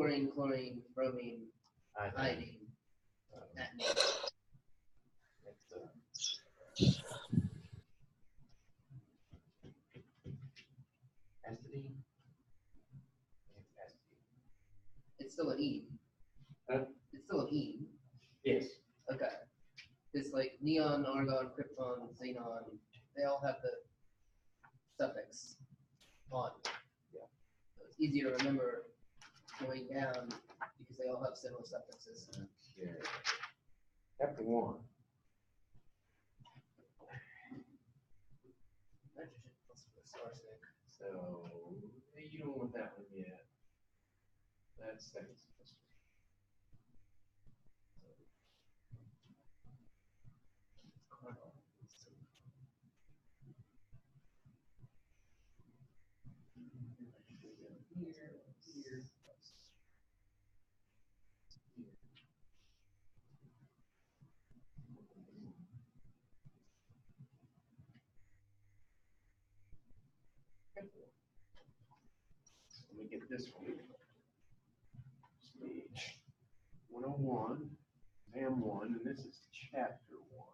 chlorine, chlorine, bromine, iodine. Acetylene. It's still an ene. It's still an ene. Yes. Okay. It's like neon, argon, krypton, xenon. They all have the suffix on. Yeah. So it's easy to remember going down because they all have similar suffixes. Okay. Chapter 1. Nitrogen, phosphorus, arsenic. So you don't want that one yet. That's second. Let me get this one. Speech 101, Exam1, and this is chapter 1.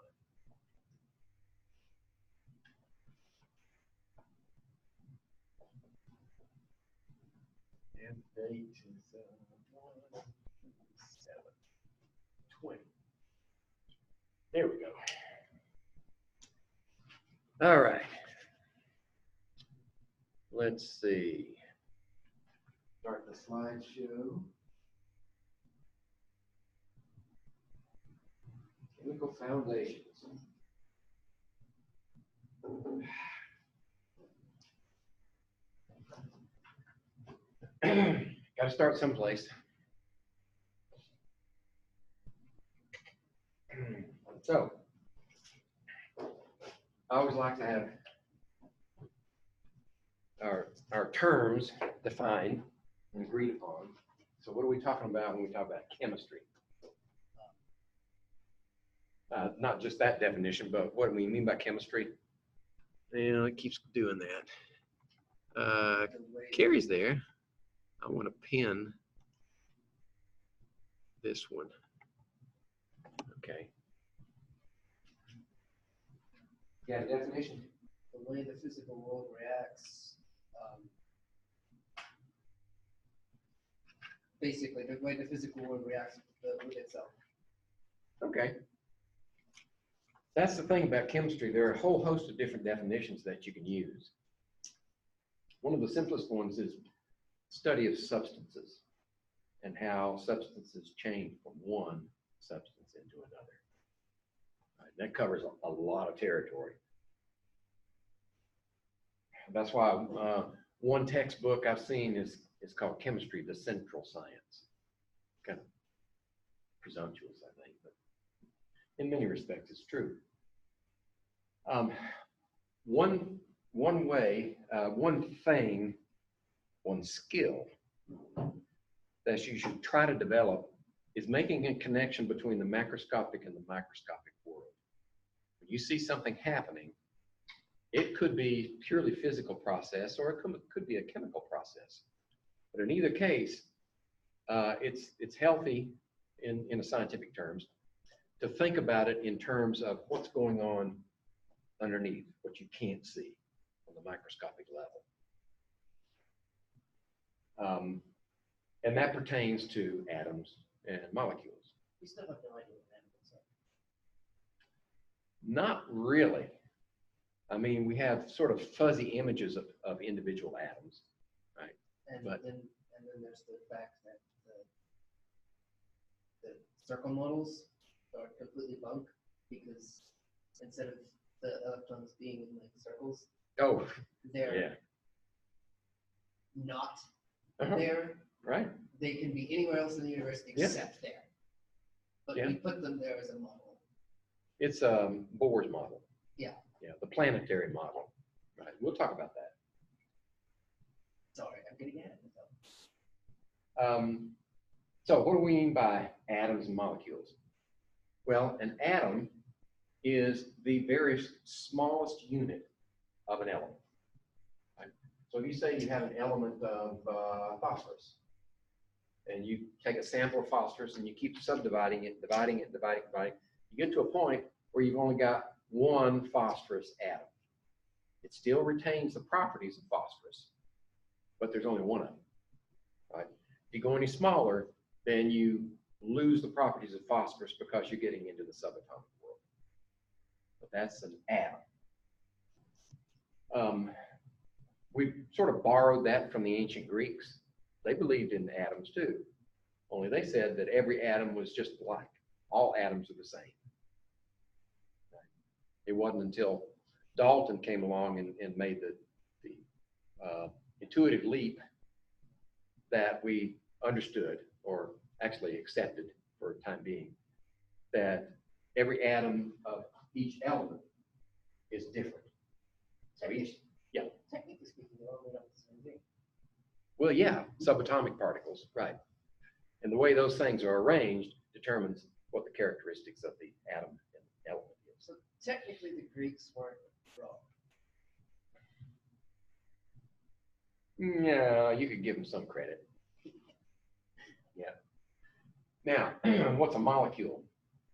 And the date is 1/7/20. There we go. All right. Let's see. Start the slideshow. Chemical foundations. Got to start someplace. So, I always like to have our terms defined and agreed upon. So what are we talking about when we talk about chemistry? Not just that definition, but what do we mean by chemistry? Yeah, it keeps doing that. Carrie's there. I want to pin this one. Okay. Yeah, definition? The way the physical world reacts. Basically, the way the physical world reacts with itself. Okay. That's the thing about chemistry. There are a whole host of different definitions that you can use. One of the simplest ones is study of substances and how substances change from one substance into another. Right, that covers a lot of territory. That's why one textbook I've seen is called Chemistry, the Central Science. Kind of presumptuous, I think, but in many respects it's true. One way, one thing, one skill that you should try to develop is making a connection between the macroscopic and the microscopic world. When you see something happening, it could be purely physical process or it could be a chemical process. But in either case, it's healthy in a scientific terms to think about it in terms of what's going on underneath, what you can't see on the microscopic level. And that pertains to atoms and molecules. We still have no idea what atoms are. Not really. I mean, we have sort of fuzzy images of individual atoms, right? And then there's the fact that the circle models are completely bunk because instead of the electrons being in like circles, they're not there. Right. They can be anywhere else in the universe except there. But we put them there as a model. It's Bohr's model. Yeah. Yeah, the planetary model. Right. We'll talk about that. Sorry, I'm getting ahead of myself. So what do we mean by atoms and molecules? Well, an atom is the very smallest unit of an element. Right? So if you say you have an element of phosphorus, and you take a sample of phosphorus and you keep subdividing it, dividing. You get to a point where you've only got one phosphorus atom. It still retains the properties of phosphorus, but there's only one of them, right? If you go any smaller, then you lose the properties of phosphorus because you're getting into the subatomic world. But that's an atom. We sort of borrowed that from the ancient Greeks. They believed in atoms too, only they said that every atom was just like, all atoms are the same. It wasn't until Dalton came along and made the intuitive leap that we understood, or actually accepted for the time being, that every atom of each element is different. So each, yeah. Technically speaking, they're all made up of the same thing. Well, yeah, subatomic particles, right. And the way those things are arranged determines what the characteristics of the atom and element is. So technically the Greeks weren't wrong. Yeah, you could give them some credit. Yeah. Now, what's a molecule?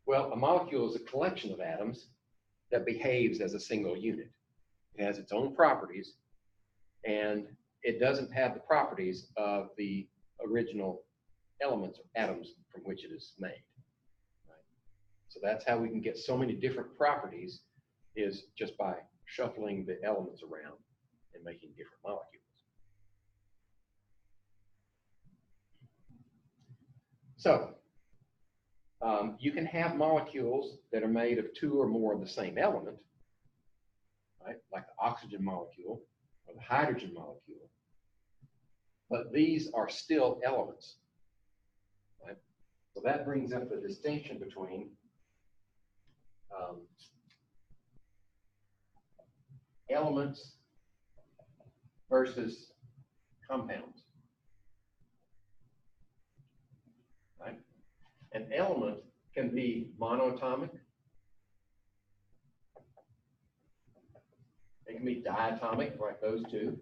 Well, a molecule is a collection of atoms that behaves as a single unit. It has its own properties, and it doesn't have the properties of the original elements or atoms from which it is made. Right? So that's how we can get so many different properties, is just by shuffling the elements around and making different molecules. So you can have molecules that are made of two or more of the same element, right? Like the oxygen molecule or the hydrogen molecule, but these are still elements, right? So that brings up the distinction between elements versus compounds. Right? An element can be monoatomic. It can be diatomic, like those two.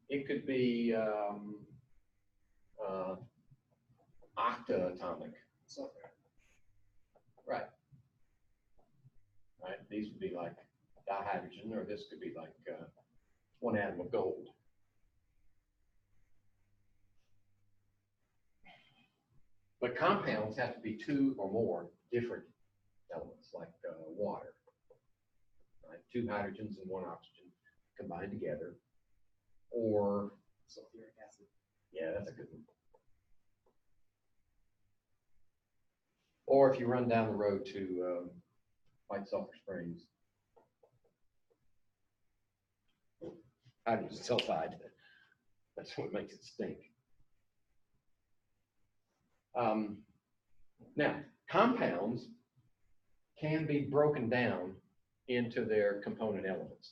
It could be octaatomic. Right. Right. These would be like dihydrogen, or this could be like one atom of gold. But compounds have to be two or more different elements, like water. Right? Two hydrogens and one oxygen combined together. Or sulfuric acid. Yeah, that's a good one. Or if you run down the road to White Sulphur Springs, hydrogen sulfide, that's what makes it stink. Now, compounds can be broken down into their component elements,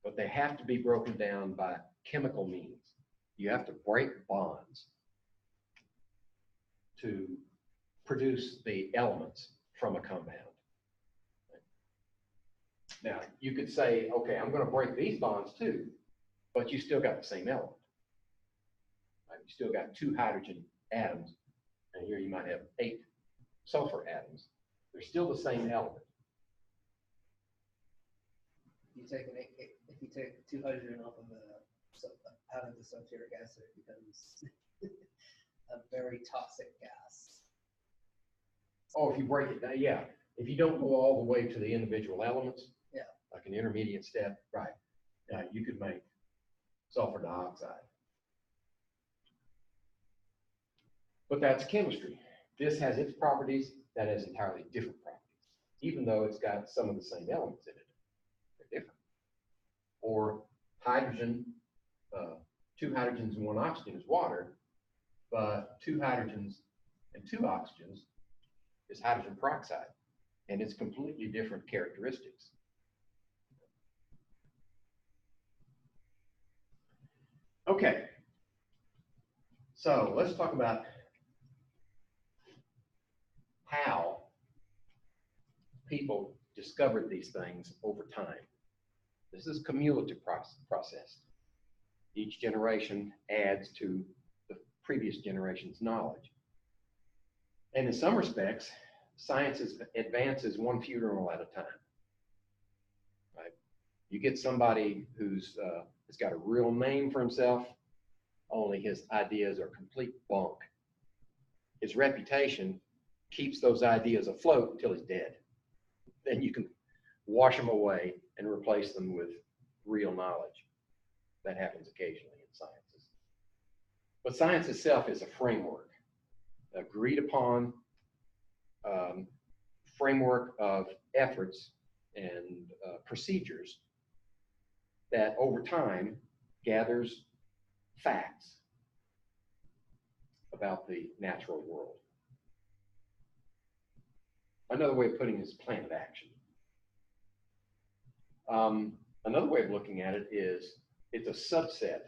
but they have to be broken down by chemical means. You have to break bonds to produce the elements from a compound. Now, you could say, okay, I'm going to break these bonds too, but you still got the same element. Right? You still got two hydrogen atoms, and here you might have 8 sulfur atoms. They're still the same element. If you take 2 hydrogen off of out of the sulfuric acid, it becomes a very toxic gas. Oh, if you break it down, yeah. If you don't go all the way to the individual elements, yeah, like an intermediate step, right? Yeah, you could make sulfur dioxide. But that's chemistry. This has its properties, that has entirely different properties, even though it's got some of the same elements in it. They're different. Or hydrogen, 2 hydrogens and 1 oxygen is water, but 2 hydrogens and 2 oxygens is hydrogen peroxide, and it's completely different characteristics. Okay, so let's talk about how people discovered these things over time. This is a cumulative process. Each generation adds to previous generation's knowledge. And in some respects, science advances one funeral at a time. Right? You get somebody who's has got a real name for himself, only his ideas are complete bunk. His reputation keeps those ideas afloat until he's dead. Then you can wash them away and replace them with real knowledge. That happens occasionally in sciences. But science itself is a framework, agreed upon framework of efforts and procedures that over time gathers facts about the natural world. Another way of putting it is plan of action. Another way of looking at it is it's a subset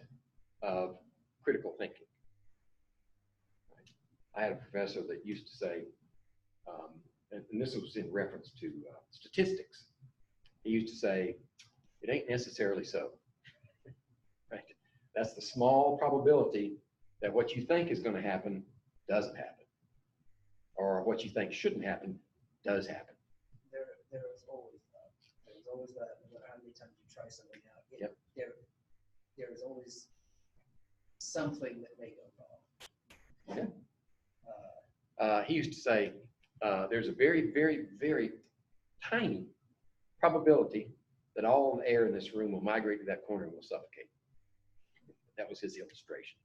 of critical thinking. I had a professor that used to say, and this was in reference to statistics. He used to say, it ain't necessarily so. Right? That's the small probability that what you think is going to happen doesn't happen, or what you think shouldn't happen does happen. There is always that. There's always that, no matter how many times you try something out. Yep. There is always something that may go wrong. Okay. He used to say, there's a very, very, very tiny probability that all the air in this room will migrate to that corner and will suffocate. That was his illustration.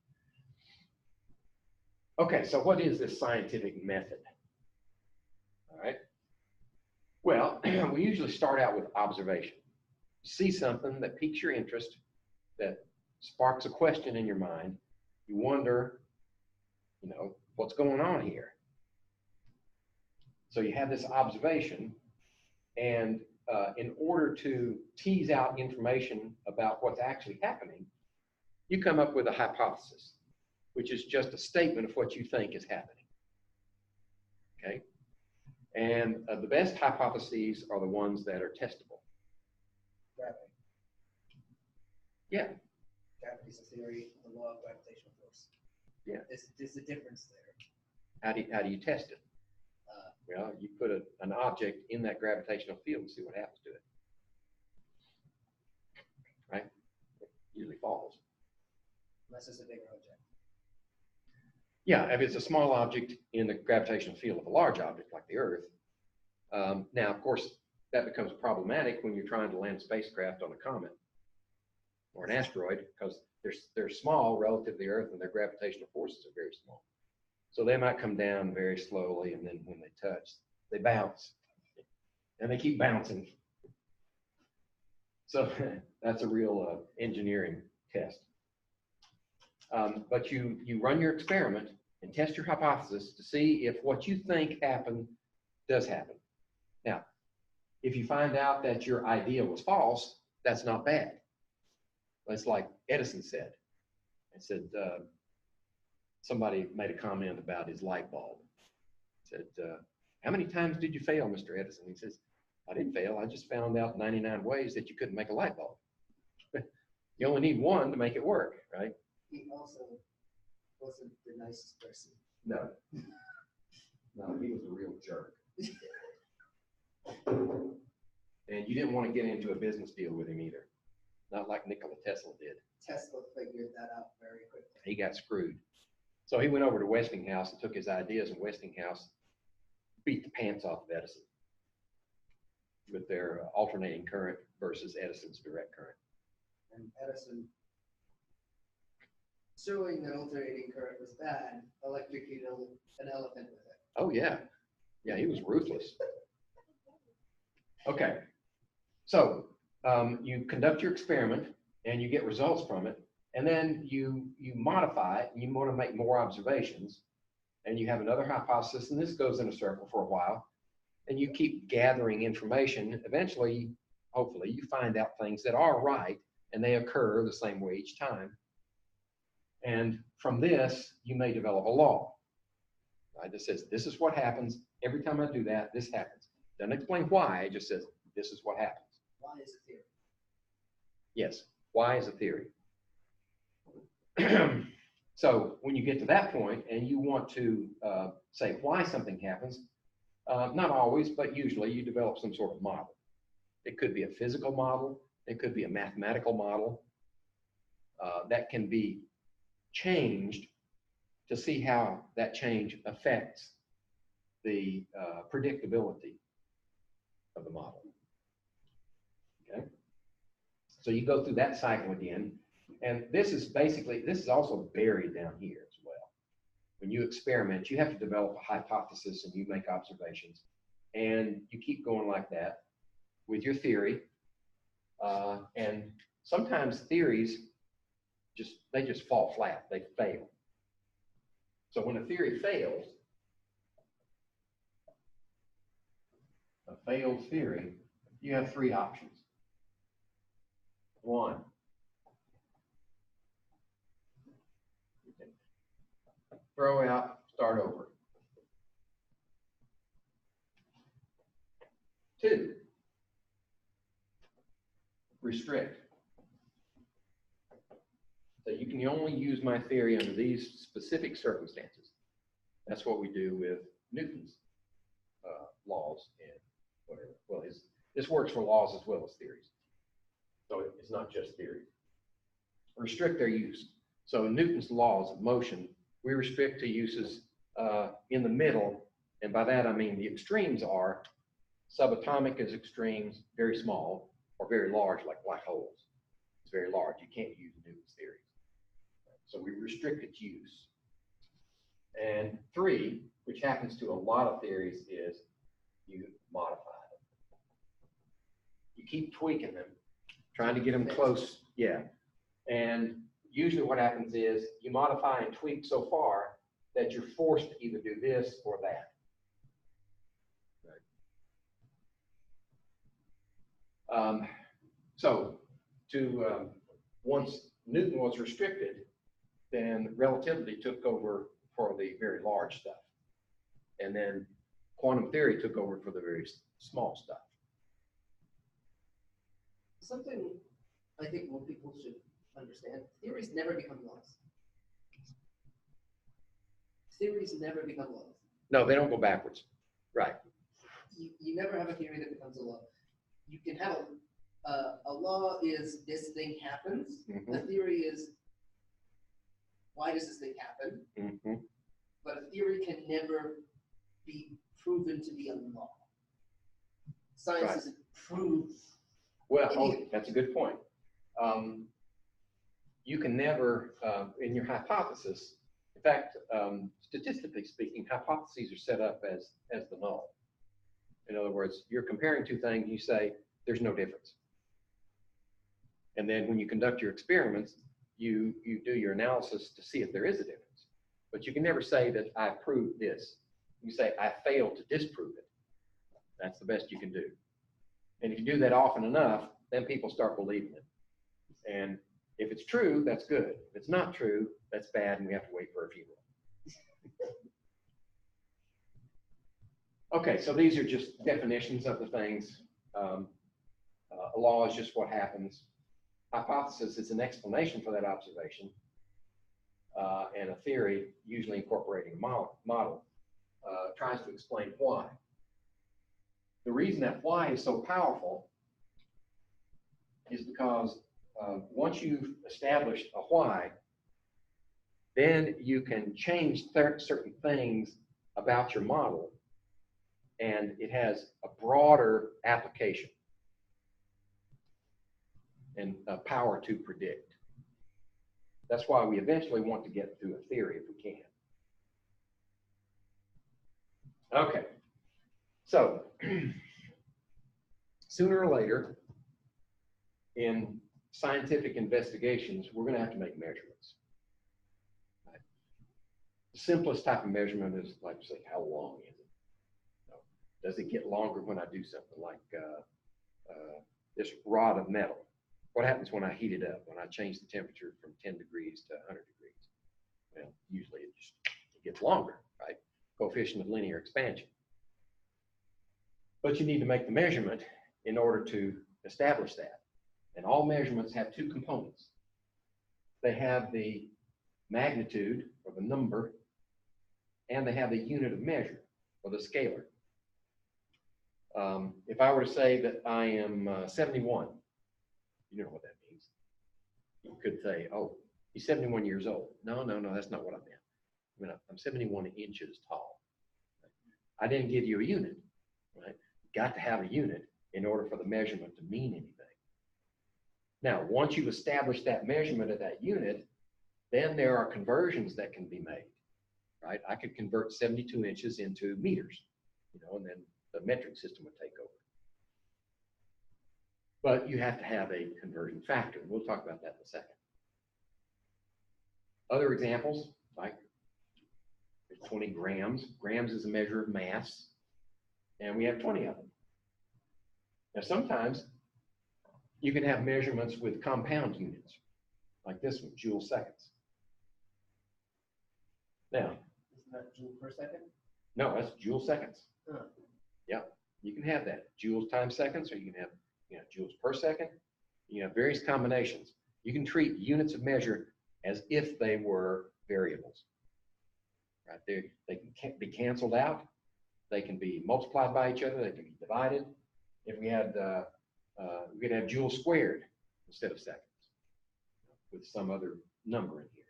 Okay, so what is this scientific method? All right. Well, we usually start out with observation. You see something that piques your interest, that sparks a question in your mind. You wonder, what's going on here? So you have this observation, and in order to tease out information about what's actually happening, you come up with a hypothesis, which is just a statement of what you think is happening. Okay? And the best hypotheses are the ones that are testable. Gravity. Yeah. Gravity is a theory of the law of gravitational force. Yeah. There's a difference there. How do you test it? Well, you put an object in that gravitational field and see what happens to it. Right? It usually falls. Unless it's a bigger object. Yeah, if it's a small object in the gravitational field of a large object like the Earth. Now, of course, that becomes problematic when you're trying to land a spacecraft on a comet or an asteroid, because they're small relative to the Earth and their gravitational forces are very small. So they might come down very slowly, and then when they touch, they bounce, and they keep bouncing. So that's a real engineering test. But you run your experiment and test your hypothesis to see if what you think happened does happen. Now, if you find out that your idea was false, that's not bad. It's like Edison said. He said, somebody made a comment about his light bulb. Said, how many times did you fail, Mr. Edison? He says, I didn't fail. I just found out 99 ways that you couldn't make a light bulb. You only need one to make it work, right? He also wasn't the nicest person. No. No, he was a real jerk. And you didn't want to get into a business deal with him either. Not like Nikola Tesla did. Tesla figured that out very quickly. He got screwed. So he went over to Westinghouse and took his ideas, and Westinghouse beat the pants off of Edison with their alternating current versus Edison's direct current. And Edison, showing that alternating current was bad, electrocuted an elephant with it. Oh, yeah. Yeah, he was ruthless. Okay. So you conduct your experiment, and you get results from it. And then you modify it, and you want to make more observations, and you have another hypothesis, and this goes in a circle for a while, and you keep gathering information. Eventually, hopefully, you find out things that are right, and they occur the same way each time. And from this, you may develop a law, right, that says, this is what happens. Every time I do that, this happens. Doesn't explain why, it just says, this is what happens. Why is a theory? Yes, why is a theory. So when you get to that point and you want to say why something happens, not always, but usually you develop some sort of model. It could be a physical model. It could be a mathematical model that can be changed to see how that change affects the predictability of the model. Okay, so you go through that cycle again, and this is also buried down here as well. When you experiment, you have to develop a hypothesis and you make observations, and you keep going like that with your theory. And sometimes theories just fall flat, they fail. So when a theory fails, a failed theory, you have three options. One, you can throw out, start over. Two, restrict. So you can only use my theory under these specific circumstances. That's what we do with Newton's laws and whatever. Well, this works for laws as well as theories. So it's not just theory. Restrict their use. So in Newton's laws of motion, we restrict to uses in the middle, and by that I mean the extremes are subatomic is extremes, very small, or very large like black holes. It's very large. You can't use Newton's theory. So we restrict its use. And three, which happens to a lot of theories, is you modify them. You keep tweaking them, trying to get them close. Yeah. And usually what happens is you modify and tweak so far that you're forced to either do this or that. Right. Once Newton was restricted, then relativity took over for the very large stuff. And then quantum theory took over for the very small stuff. Something I think more people should understand, theories never become laws. Theories never become laws. No, they don't go backwards. Right. You never have a theory that becomes a law. You can have a law is this thing happens. Mm-hmm. A theory is why does this thing happen? Mm-hmm. But a theory can never be proven to be a law. Science Right. doesn't prove. Well, that's a good point. You can never, in your hypothesis, in fact, statistically speaking, hypotheses are set up as the null. In other words, you're comparing two things, you say, there's no difference. And then when you conduct your experiments, you do your analysis to see if there is a difference. But you can never say that I proved this. You say, I failed to disprove it. That's the best you can do. And if you do that often enough, then people start believing it. And if it's true, that's good. If it's not true, that's bad, and we have to wait for a funeral. Okay, so these are just definitions of the things. A law is just what happens. Hypothesis is an explanation for that observation. And a theory, usually incorporating a model, tries to explain why. The reason that why is so powerful is because once you've established a why, then you can change certain things about your model, and it has a broader application and a power to predict. That's why we eventually want to get to a theory if we can. Okay, so sooner or later in scientific investigations, we're going to have to make measurements. Right? The simplest type of measurement is, like, say, how long is it? Does it get longer when I do something like this rod of metal? What happens when I heat it up, when I change the temperature from 10 degrees to 100 degrees? Well, usually it gets longer, right? Coefficient of linear expansion. But you need to make the measurement in order to establish that. And all measurements have two components. They have the magnitude, or the number, and they have the unit of measure, or the scalar. If I were to say that I am 71, you know what that means. You could say, oh, he's 71 years old. No, that's not what I meant. I mean, I'm 71 inches tall. I didn't give you a unit, right? You got to have a unit in order for the measurement to mean anything. Now, once you've established that measurement of that unit, then there are conversions that can be made, right? I could convert 72 inches into meters, and then the metric system would take over. But you have to have a conversion factor. We'll talk about that in a second. Other examples, like 20 grams. Grams is a measure of mass, and we have 20 of them. Now, sometimes you can have measurements with compound units, like this one, joule seconds. Now, isn't that joule per second? No, that's joule seconds. Huh. Yeah, you can have that. Joules times seconds, or you can have joules per second. You have various combinations. You can treat units of measure as if they were variables. Right? They can be canceled out. They can be multiplied by each other. They can be divided. If we had, we could have joules squared instead of seconds with some other number in here.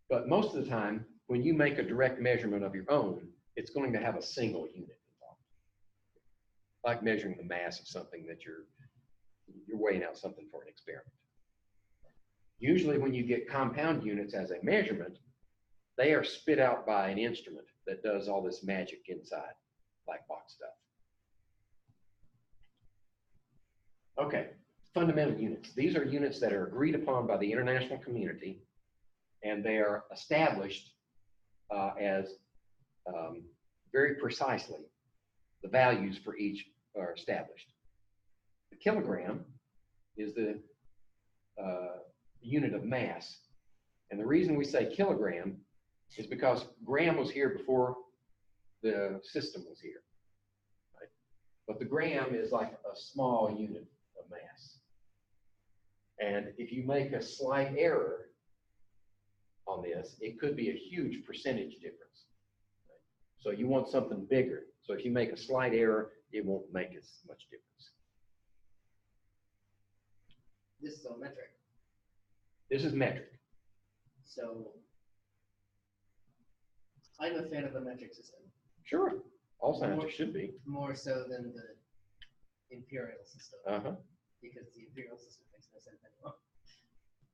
But most of the time, when you make a direct measurement of your own, it's going to have a single unit involved. Like measuring the mass of something that you're weighing out something for an experiment. Usually when you get compound units as a measurement, they are spit out by an instrument that does all this magic inside, black box stuff. Okay, fundamental units. These are units that are agreed upon by the international community, and they are established as very precisely. The values for each are established. The kilogram is the unit of mass. And the reason we say kilogram is because gram was here before the system was here. Right? But the gram is like a small unit of mass. And if you make a slight error on this, it could be a huge percentage difference. Right? So you want something bigger. So if you make a slight error, it won't make as much difference. This is all metric. This is metric. So I'm a fan of the metric system. Sure, all scientists should be. More so than the imperial system. Because the imperial system makes no sense anymore.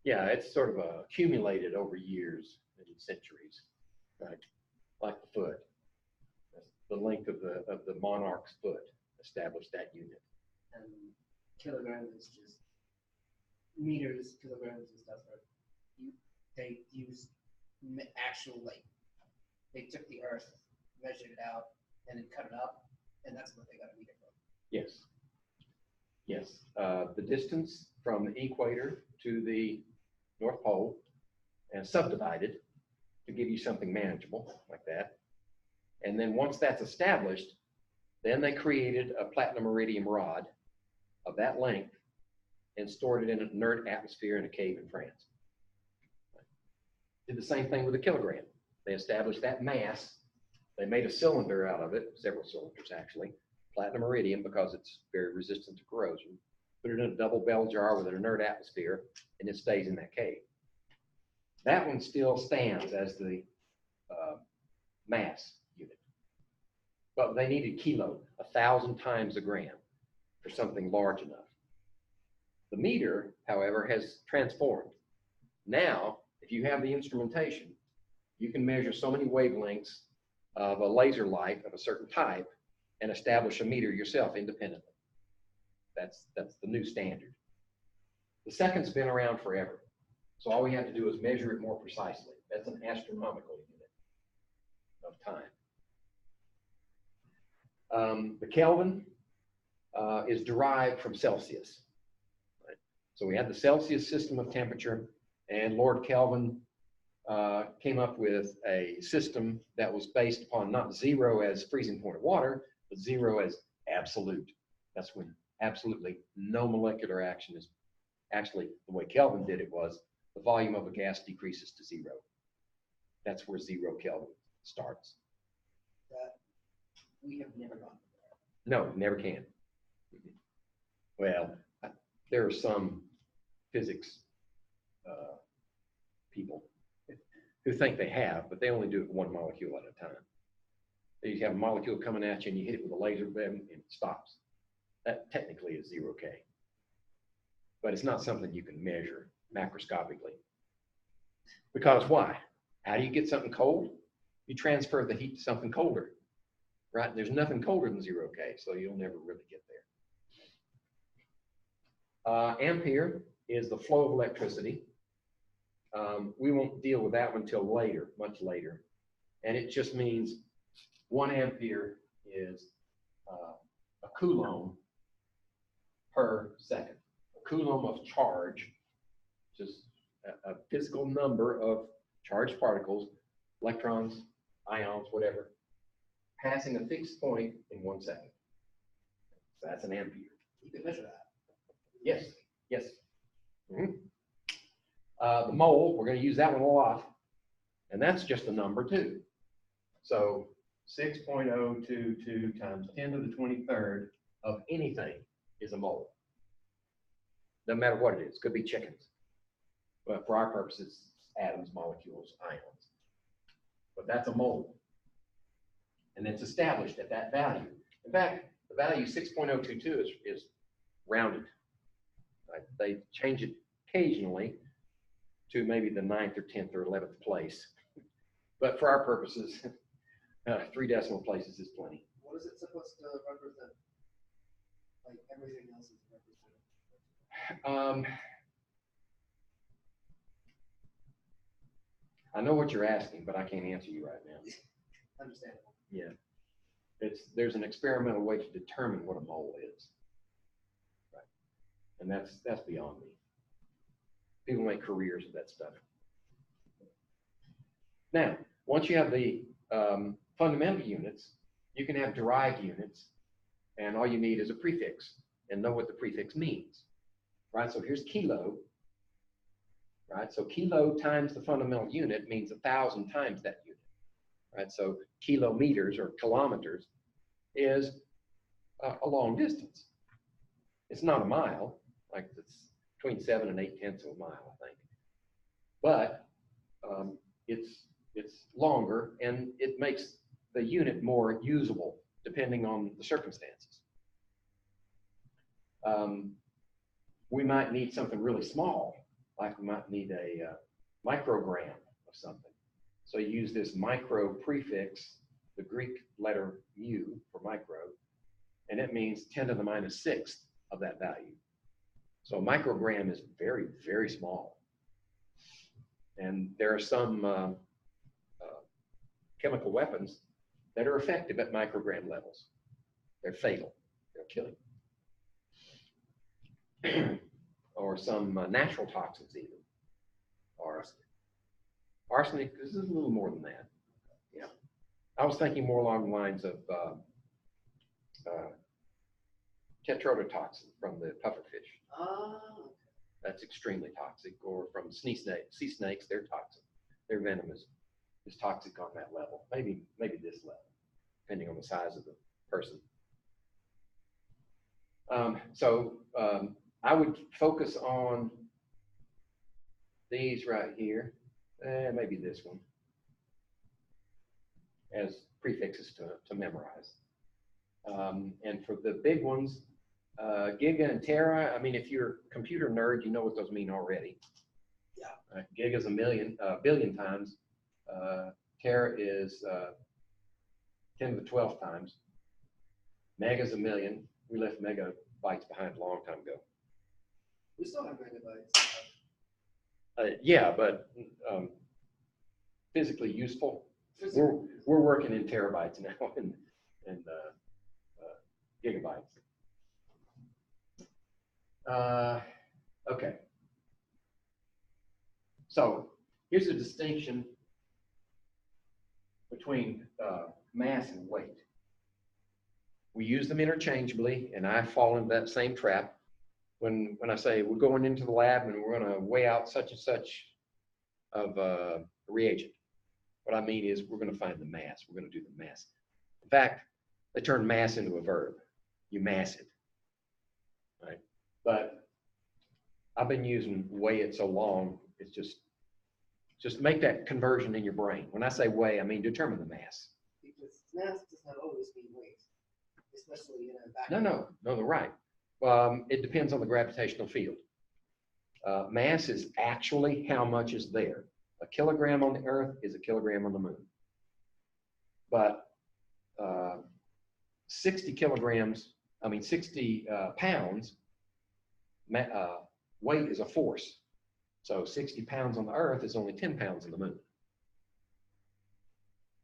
Yeah, it's sort of accumulated over years and centuries, right? Like the foot. The length of the monarch's foot established that unit. And kilogram is just meters, kilograms and stuff. They used actual, they took the earth, measured it out, and then cut it up, and that's what they got a meter from. Yes. Yes. The distance from the equator to the North Pole, and subdivided to give you something manageable like that. And then once that's established, then they created a platinum iridium rod of that length and stored it in an inert atmosphere in a cave in France. Did the same thing with the kilogram. They established that mass. They made a cylinder out of it, several cylinders actually, platinum iridium because it's very resistant to corrosion. Put it in a double bell jar with an inert atmosphere, and it stays in that cave. That one still stands as the mass unit. But they needed kilo, 1,000 times a gram for something large enough. The meter, however, has transformed. Now, if you have the instrumentation, you can measure so many wavelengths of a laser light of a certain type and establish a meter yourself independently. That's the new standard. The second's been around forever. So all we have to do is measure it more precisely. That's an astronomical unit of time. The Kelvin is derived from Celsius. Right? So we had the Celsius system of temperature, and Lord Kelvin came up with a system that was based upon not zero as freezing point of water, but zero as absolute. That's when absolutely no molecular action is, actually the way Kelvin did it was the volume of a gas decreases to 0. That's where 0 Kelvin starts. That we have never gone there. No, never can. Well, there are some physics people who think they have, but they only do it one molecule at a time. You have a molecule coming at you and you hit it with a laser beam and it stops. That technically is 0 K. But it's not something you can measure macroscopically. Because why? How do you get something cold? You transfer the heat to something colder, right? There's nothing colder than 0 K, so you'll never really get there. Ampere is the flow of electricity. We won't deal with that one until later, much later. And it just means 1 ampere is a coulomb per second. A coulomb of charge, just a physical number of charged particles, electrons, ions, whatever, passing a fixed point in 1 second. So that's an ampere. You can measure that. Yes, yes. The mole, we're going to use that one a lot, and that's just a number too. So 6.022 times 10 to the 23rd of anything is a mole. Doesn't matter what it is. Could be chickens. But for our purposes, atoms, molecules, ions. But that's a mole. And it's established at that value. In fact, the value 6.022 is rounded. Right? They change it occasionally to maybe the 9th or 10th or 11th place. But for our purposes, 3 decimal places is plenty. What is it supposed to represent? Like everything else is represented. I know what you're asking, but I can't answer you right now. Understandable. Yeah. There's an experimental way to determine what a mole is. Right. And that's beyond me. People make careers of that stuff. Now, once you have the fundamental units, you can have derived units, and all you need is a prefix and know what the prefix means. Right? So here's kilo. Right? So kilo times the fundamental unit means 1,000 times that unit. Right? So kilometers or kilometers is a long distance. It's not a mile, like it's between 7 and 8/10 of a mile, I think. But it's longer, and it makes the unit more usable depending on the circumstances. We might need something really small, like we might need a microgram of something. So you use this micro prefix, the Greek letter mu for micro, and it means 10 to the minus 6th of that value. So a microgram is very, very small. And there are some chemical weapons that are effective at microgram levels. They're fatal. They'll kill you. Or some natural toxins even. Or arsenic is a little more than that. Yeah. I was thinking more along the lines of tetrodotoxin from the pufferfish. Oh. That's extremely toxic. Or from sea snakes, they're toxic. Their venom is toxic on that level. Maybe this level, depending on the size of the person. I would focus on these right here, maybe this one, as prefixes to memorize. And for the big ones, Giga and Tera, I mean, if you're a computer nerd, you know what those mean already. Yeah. Giga's a billion times. Tera is 10 to the 12th times. Mega's a million. We left megabytes behind a long time ago. We still have megabytes. Yeah, but physically useful. We're working in terabytes now and gigabytes. Okay. So here's a distinction between mass and weight. We use them interchangeably, and I fall into that same trap. when I say we're going into the lab and we're going to weigh out such and such of a reagent, what I mean is we're going to find the mass. We're going to do the mass. In fact, they turn mass into a verb. You mass it, right? But I've been using weigh it so long, it's just make that conversion in your brain. When I say weigh, I mean determine the mass. Because mass does not always mean weight, especially in a vacuum. No, they're right. It depends on the gravitational field. Mass is actually how much is there. A kilogram on the Earth is a kilogram on the moon. But 60 pounds, weight is a force. So 60 pounds on the Earth is only 10 pounds on the moon.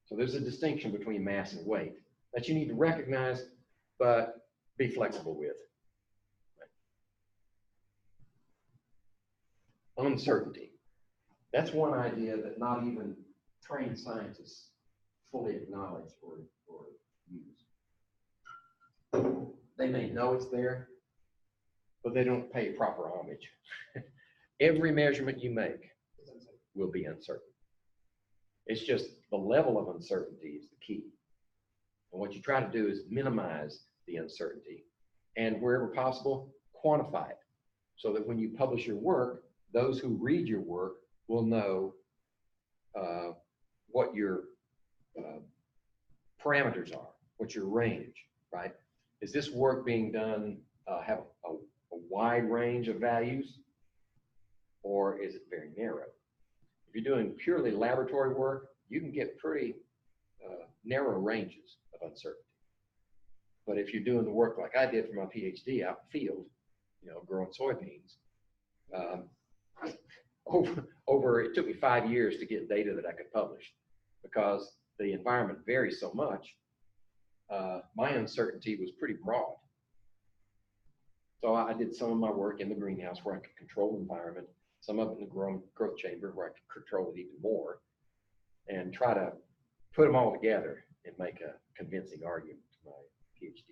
So there's a distinction between mass and weight that you need to recognize, but be flexible with. Uncertainty. That's one idea that not even trained scientists fully acknowledge or use. They may know it's there, but they don't pay proper homage. Every measurement you make will be uncertain. It's just the level of uncertainty is the key. And what you try to do is minimize the uncertainty and wherever possible, quantify it so that when you publish your work, those who read your work will know what your parameters are, what your range, right? Is this work being done, have a wide range of values, or is it very narrow? If you're doing purely laboratory work, you can get pretty narrow ranges of uncertainty. But if you're doing the work like I did for my PhD out in the field, growing soybeans, it took me 5 years to get data that I could publish because the environment varies so much. My uncertainty was pretty broad. So I did some of my work in the greenhouse where I could control the environment, some of it in the growth chamber where I could control it even more, and try to put them all together and make a convincing argument to my PhD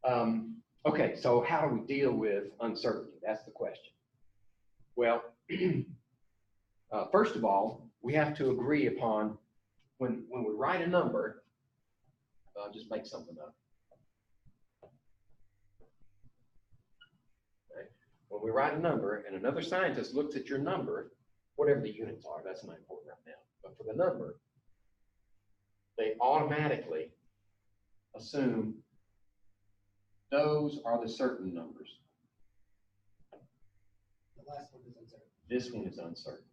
committee. Okay, so how do we deal with uncertainty? That's the question. Well, first of all, we have to agree upon when we write a number, just make something up. Okay. When we write a number and another scientist looks at your number, whatever the units are, that's not important right now, but for the number, they automatically assume those are the certain numbers. The last one is uncertain. This one is uncertain.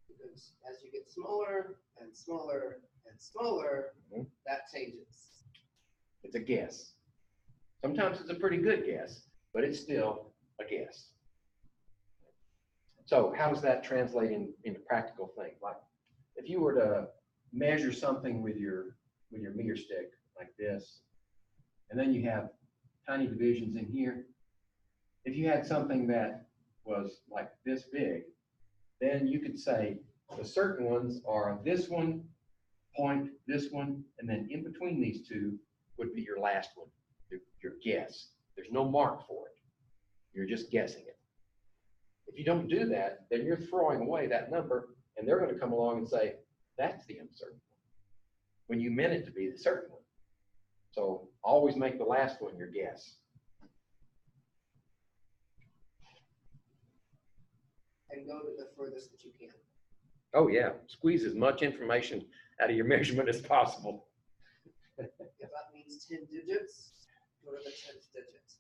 Because as you get smaller and smaller and smaller, that changes. It's a guess. Sometimes it's a pretty good guess, but it's still a guess. So how does that translate into practical things? Like if you were to measure something with your meter stick like this, and then you have tiny divisions in here. If you had something that was like this big, then you could say the certain ones are this one, this one, and then in between these two would be your last one, your guess. There's no mark for it. You're just guessing it. If you don't do that, then you're throwing away that number, and they're going to come along and say, that's the uncertain one, when you meant it to be the certain one. So always make the last one your guess. And go to the furthest that you can. Oh yeah, squeeze as much information out of your measurement as possible. If that means 10 digits, go to the 10th digit.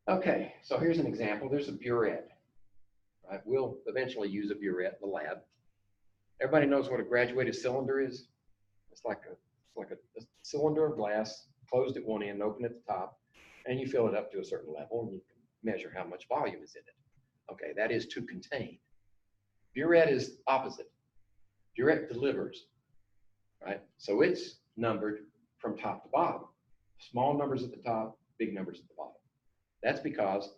Okay, so here's an example. There's a burette. Right? We'll eventually use a burette in the lab. Everybody knows what a graduated cylinder is. It's like a cylinder of glass, closed at one end, open at the top, and you fill it up to a certain level, and you can measure how much volume is in it. Okay, that is to contain. Burette is opposite. Burette delivers, right? So it's numbered from top to bottom. Small numbers at the top, big numbers at the bottom. That's because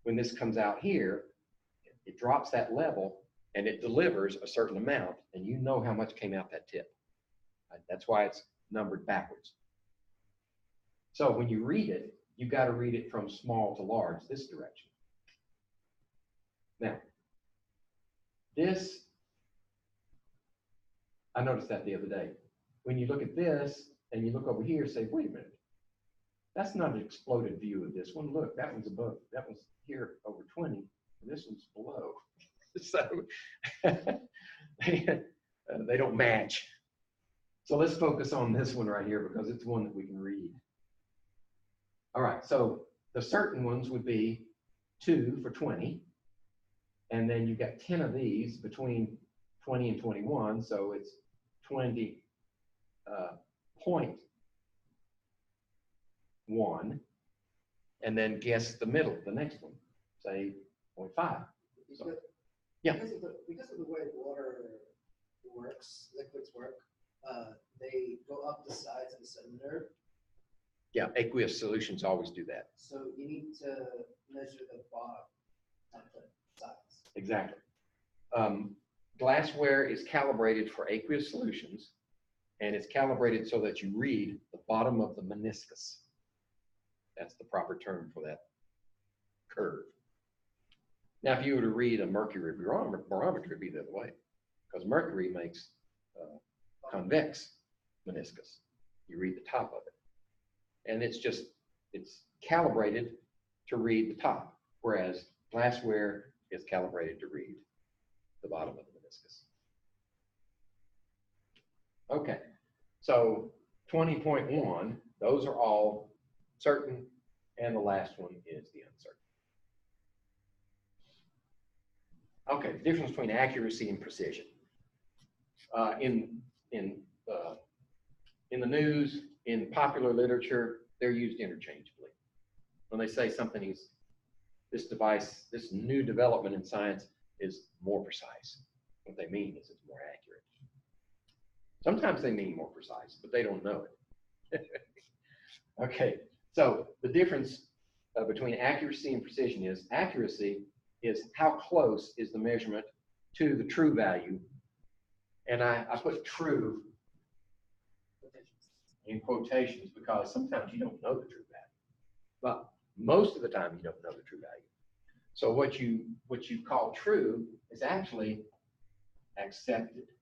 when this comes out here, it drops that level and it delivers a certain amount, and you know how much came out that tip. Right? That's why it's numbered backwards. So when you read it, you got to read it from small to large, this direction. Now, this, I noticed that the other day. When you look at this and you look over here, say, wait a minute, that's not an exploded view of this one. Look, that one's above, that one's here over 20, and this one's below. So they don't match. So let's focus on this one right here because it's one that we can read. All right, so the certain ones would be 2 for 20. And then you got 10 of these between 20 and 21. So it's 20.1. And then guess the middle, the next one, say 0.5. So, yeah. Because of the way water works, liquids work, they go up the sides of the cylinder. Yeah, aqueous solutions always do that. So you need to measure the bottom, not the sides. Exactly. Glassware is calibrated for aqueous solutions, and it's calibrated so that you read the bottom of the meniscus. That's the proper term for that curve. Now, if you were to read a mercury barometer, it'd be the other way, because mercury makes convex meniscus. You read the top of it. And it's calibrated to read the top, whereas glassware is calibrated to read the bottom of the meniscus. Okay, so 20.1, those are all certain, and the last one is the uncertain. Okay, the difference between accuracy and precision. In the news, in popular literature, they're used interchangeably. When they say something is, this device, this new development in science is more precise, what they mean is it's more accurate. Sometimes they mean more precise, but they don't know it. Okay, so the difference between accuracy and precision is, accuracy is how close is the measurement to the true value. And I put true in quotations because sometimes you don't know the true value. But most of the time you don't know the true value. So what you call true is actually accepted.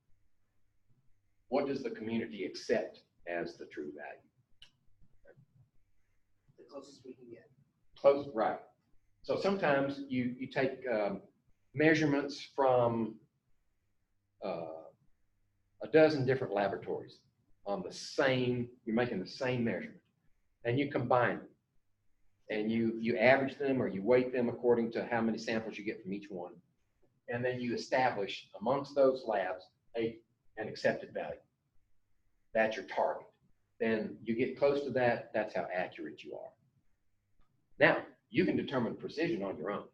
What does the community accept as the true value? The closest we can get. Close, right. So sometimes you take measurements from a dozen different laboratories on the same, you're making the same measurement, and you combine them. And you average them or you weight them according to how many samples you get from each one. And then you establish amongst those labs an accepted value. That's your target. Then you get close to that, that's how accurate you are. Now, you can determine precision on your own,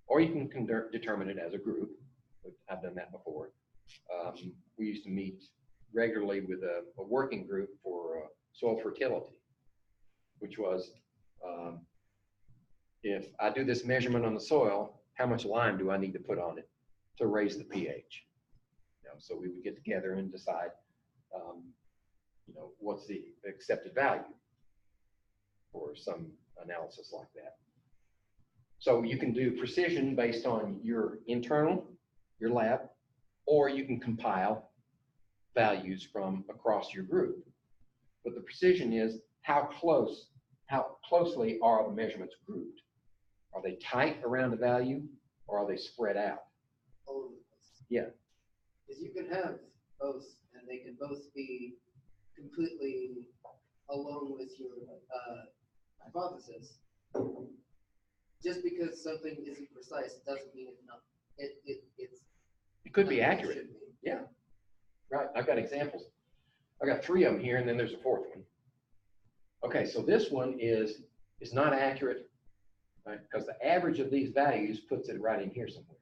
or you can determine it as a group. I've done that before. We used to meet regularly with a working group for soil fertility, which was, if I do this measurement on the soil, how much lime do I need to put on it to raise the pH? So we would get together and decide, what's the accepted value for some analysis like that. So you can do precision based on your internal, your lab, or you can compile values from across your group. But the precision is how closely are the measurements grouped? Are they tight around the value, or are they spread out? All over the place. Yeah. Because you can have both, and they can both be completely alone with your hypothesis. Just because something isn't precise doesn't mean it's not. It could be accurate. Yeah. Right. I've got examples. I've got 3 of them here, and then there's a 4th one. Okay, so this one is not accurate, right? Because the average of these values puts it right in here somewhere.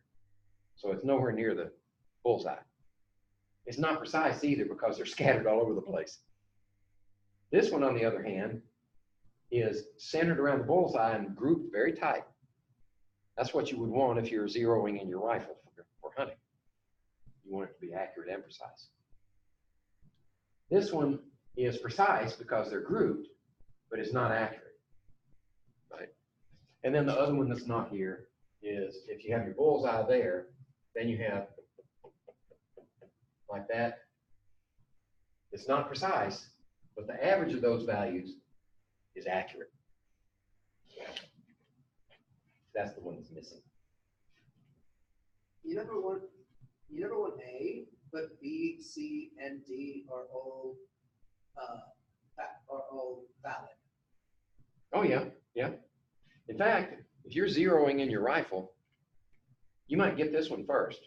So it's nowhere near the bullseye. It's not precise either because they're scattered all over the place. This one, on the other hand, is centered around the bullseye and grouped very tight. That's what you would want if you're zeroing in your rifle for hunting. You want it to be accurate and precise. This one is precise because they're grouped, but it's not accurate, right? And then the other one that's not here is if you have your bullseye there, then you have like that. It's not precise, but the average of those values is accurate. That's the one that's missing. You never want A, but B, C, and D are all valid. Oh yeah, yeah. In fact, if you're zeroing in your rifle, you might get this one first.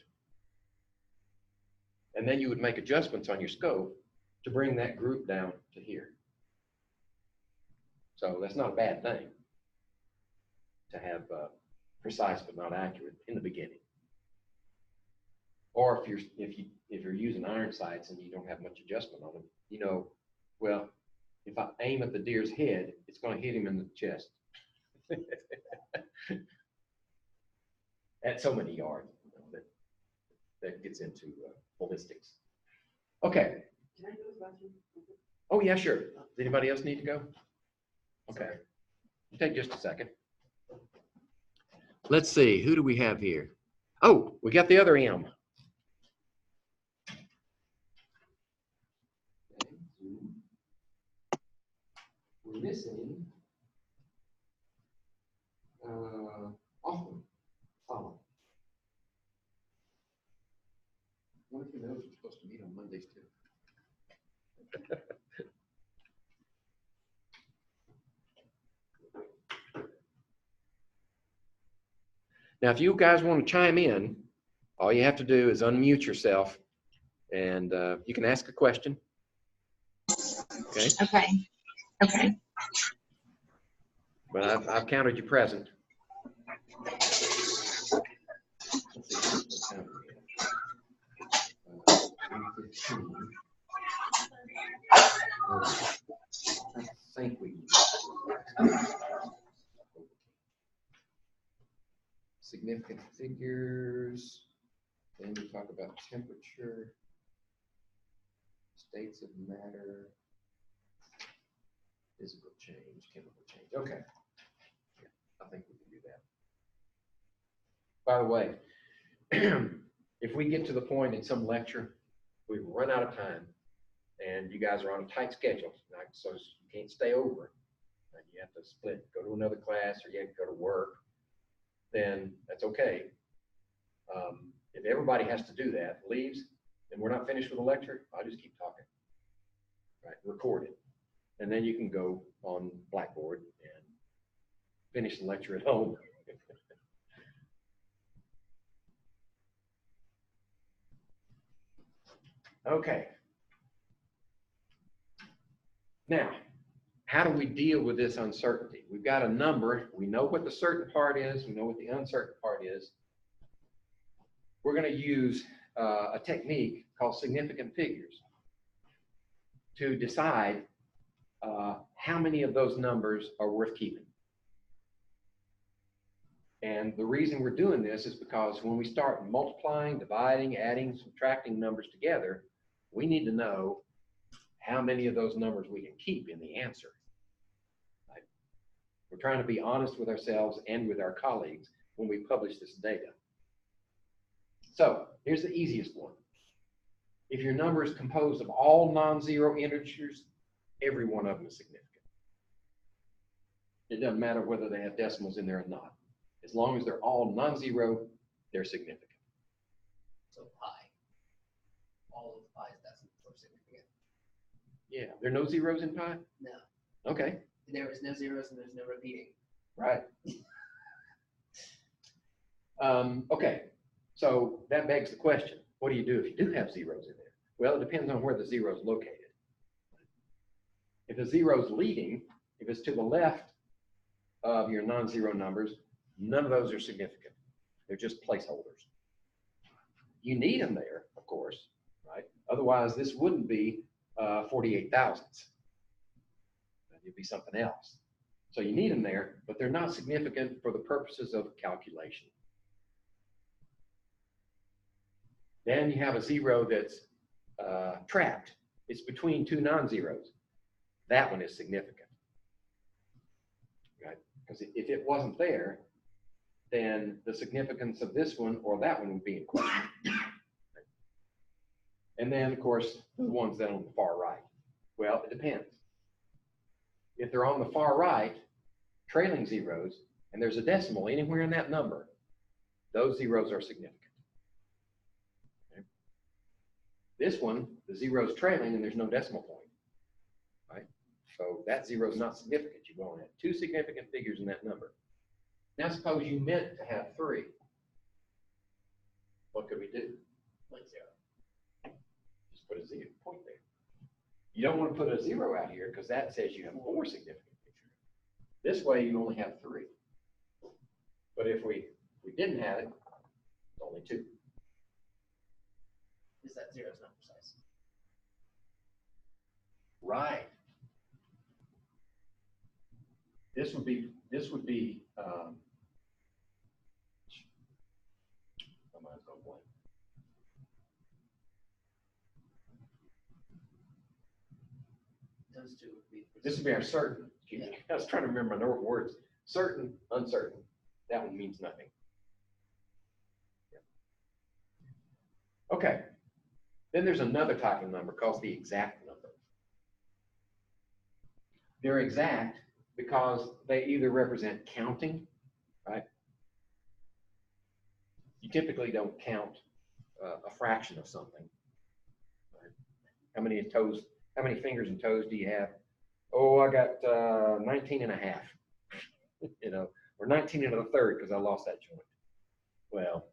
And then you would make adjustments on your scope to bring that group down to here. So that's not a bad thing to have precise but not accurate in the beginning. Or if you're using iron sights and you don't have much adjustment on them, you know, well, if I aim at the deer's head, it's going to hit him in the chest. At so many yards, you know, that gets into ballistics. Okay. Can I go to the bathroom? Oh yeah, sure. Does anybody else need to go? Okay. Take just a second. Let's see, who do we have here? Oh, we got the other M. We're missing often follow. What if you know we're supposed to meet on Mondays too? Now, if you guys want to chime in, all you have to do is unmute yourself, and you can ask a question. Okay. Okay. Okay. But I've counted you present. I think we significant figures. Then we talk about temperature, states of matter, physical change, chemical change. Okay. Yeah, I think we can do that. By the way, if we get to the point in some lecture, we've run out of time, and you guys are on a tight schedule, like, so you can't stay over, and you have to split, go to another class, or you have to go to work, then that's okay. If everybody has to do that, leaves, and we're not finished with the lecture, I'll just keep talking, right? Record it, and then you can go on Blackboard and finish the lecture at home. Okay. Now, how do we deal with this uncertainty? We've got a number. We know what the certain part is. We know what the uncertain part is. We're going to use a technique called significant figures to decide how many of those numbers are worth keeping. And the reason we're doing this is because when we start multiplying, dividing, adding, subtracting numbers together, we need to know how many of those numbers we can keep in the answer. Right? We're trying to be honest with ourselves and with our colleagues when we publish this data. So here's the easiest one. If your number is composed of all non-zero integers, every one of them is significant. It doesn't matter whether they have decimals in there or not. As long as they're all non-zero, they're significant. So pi. All of pi's decimals are significant. Yeah, there are no zeros in pi? No. Okay. There is no zeros and there's no repeating. Right. Okay, so that begs the question, what do you do if you do have zeros in there? Well, it depends on where the zero is located. If the zero is leading, if it's to the left of your non-zero numbers, none of those are significant. They're just placeholders. You need them there, of course, right? Otherwise, this wouldn't be 48 thousandths. It'd be something else. So you need them there, but they're not significant for the purposes of calculation. Then you have a zero that's trapped. It's between two non-zeros. That one is significant. Because if it wasn't there, then the significance of this one or that one would be in question. And then, of course, the ones that are on the far right. Well, it depends. If they're on the far right, trailing zeros, and there's a decimal anywhere in that number, those zeros are significant. Okay. This one, the zero's trailing and there's no decimal point, right? So that zero is not significant. You've only had two significant figures in that number. Now suppose you meant to have three. What could we do? Point zero. Just put a zero point there. You don't want to put a zero out here because that says you have four significant figures. This way you only have three. But if we didn't have it, it's only two. Is that zero is not precise? Right. This would be my mind's going blank. Those two would be. This would be our certain. Yeah. I was trying to remember my words. Certain, uncertain. That one means nothing. Yeah. Okay. Then there's another type of number called the exact number. They're exact because they either represent counting, right? You typically don't count a fraction of something. Right? How many toes? How many fingers and toes do you have? Oh, I got 19 and a half, you know, or 19 and a third because I lost that joint. Well,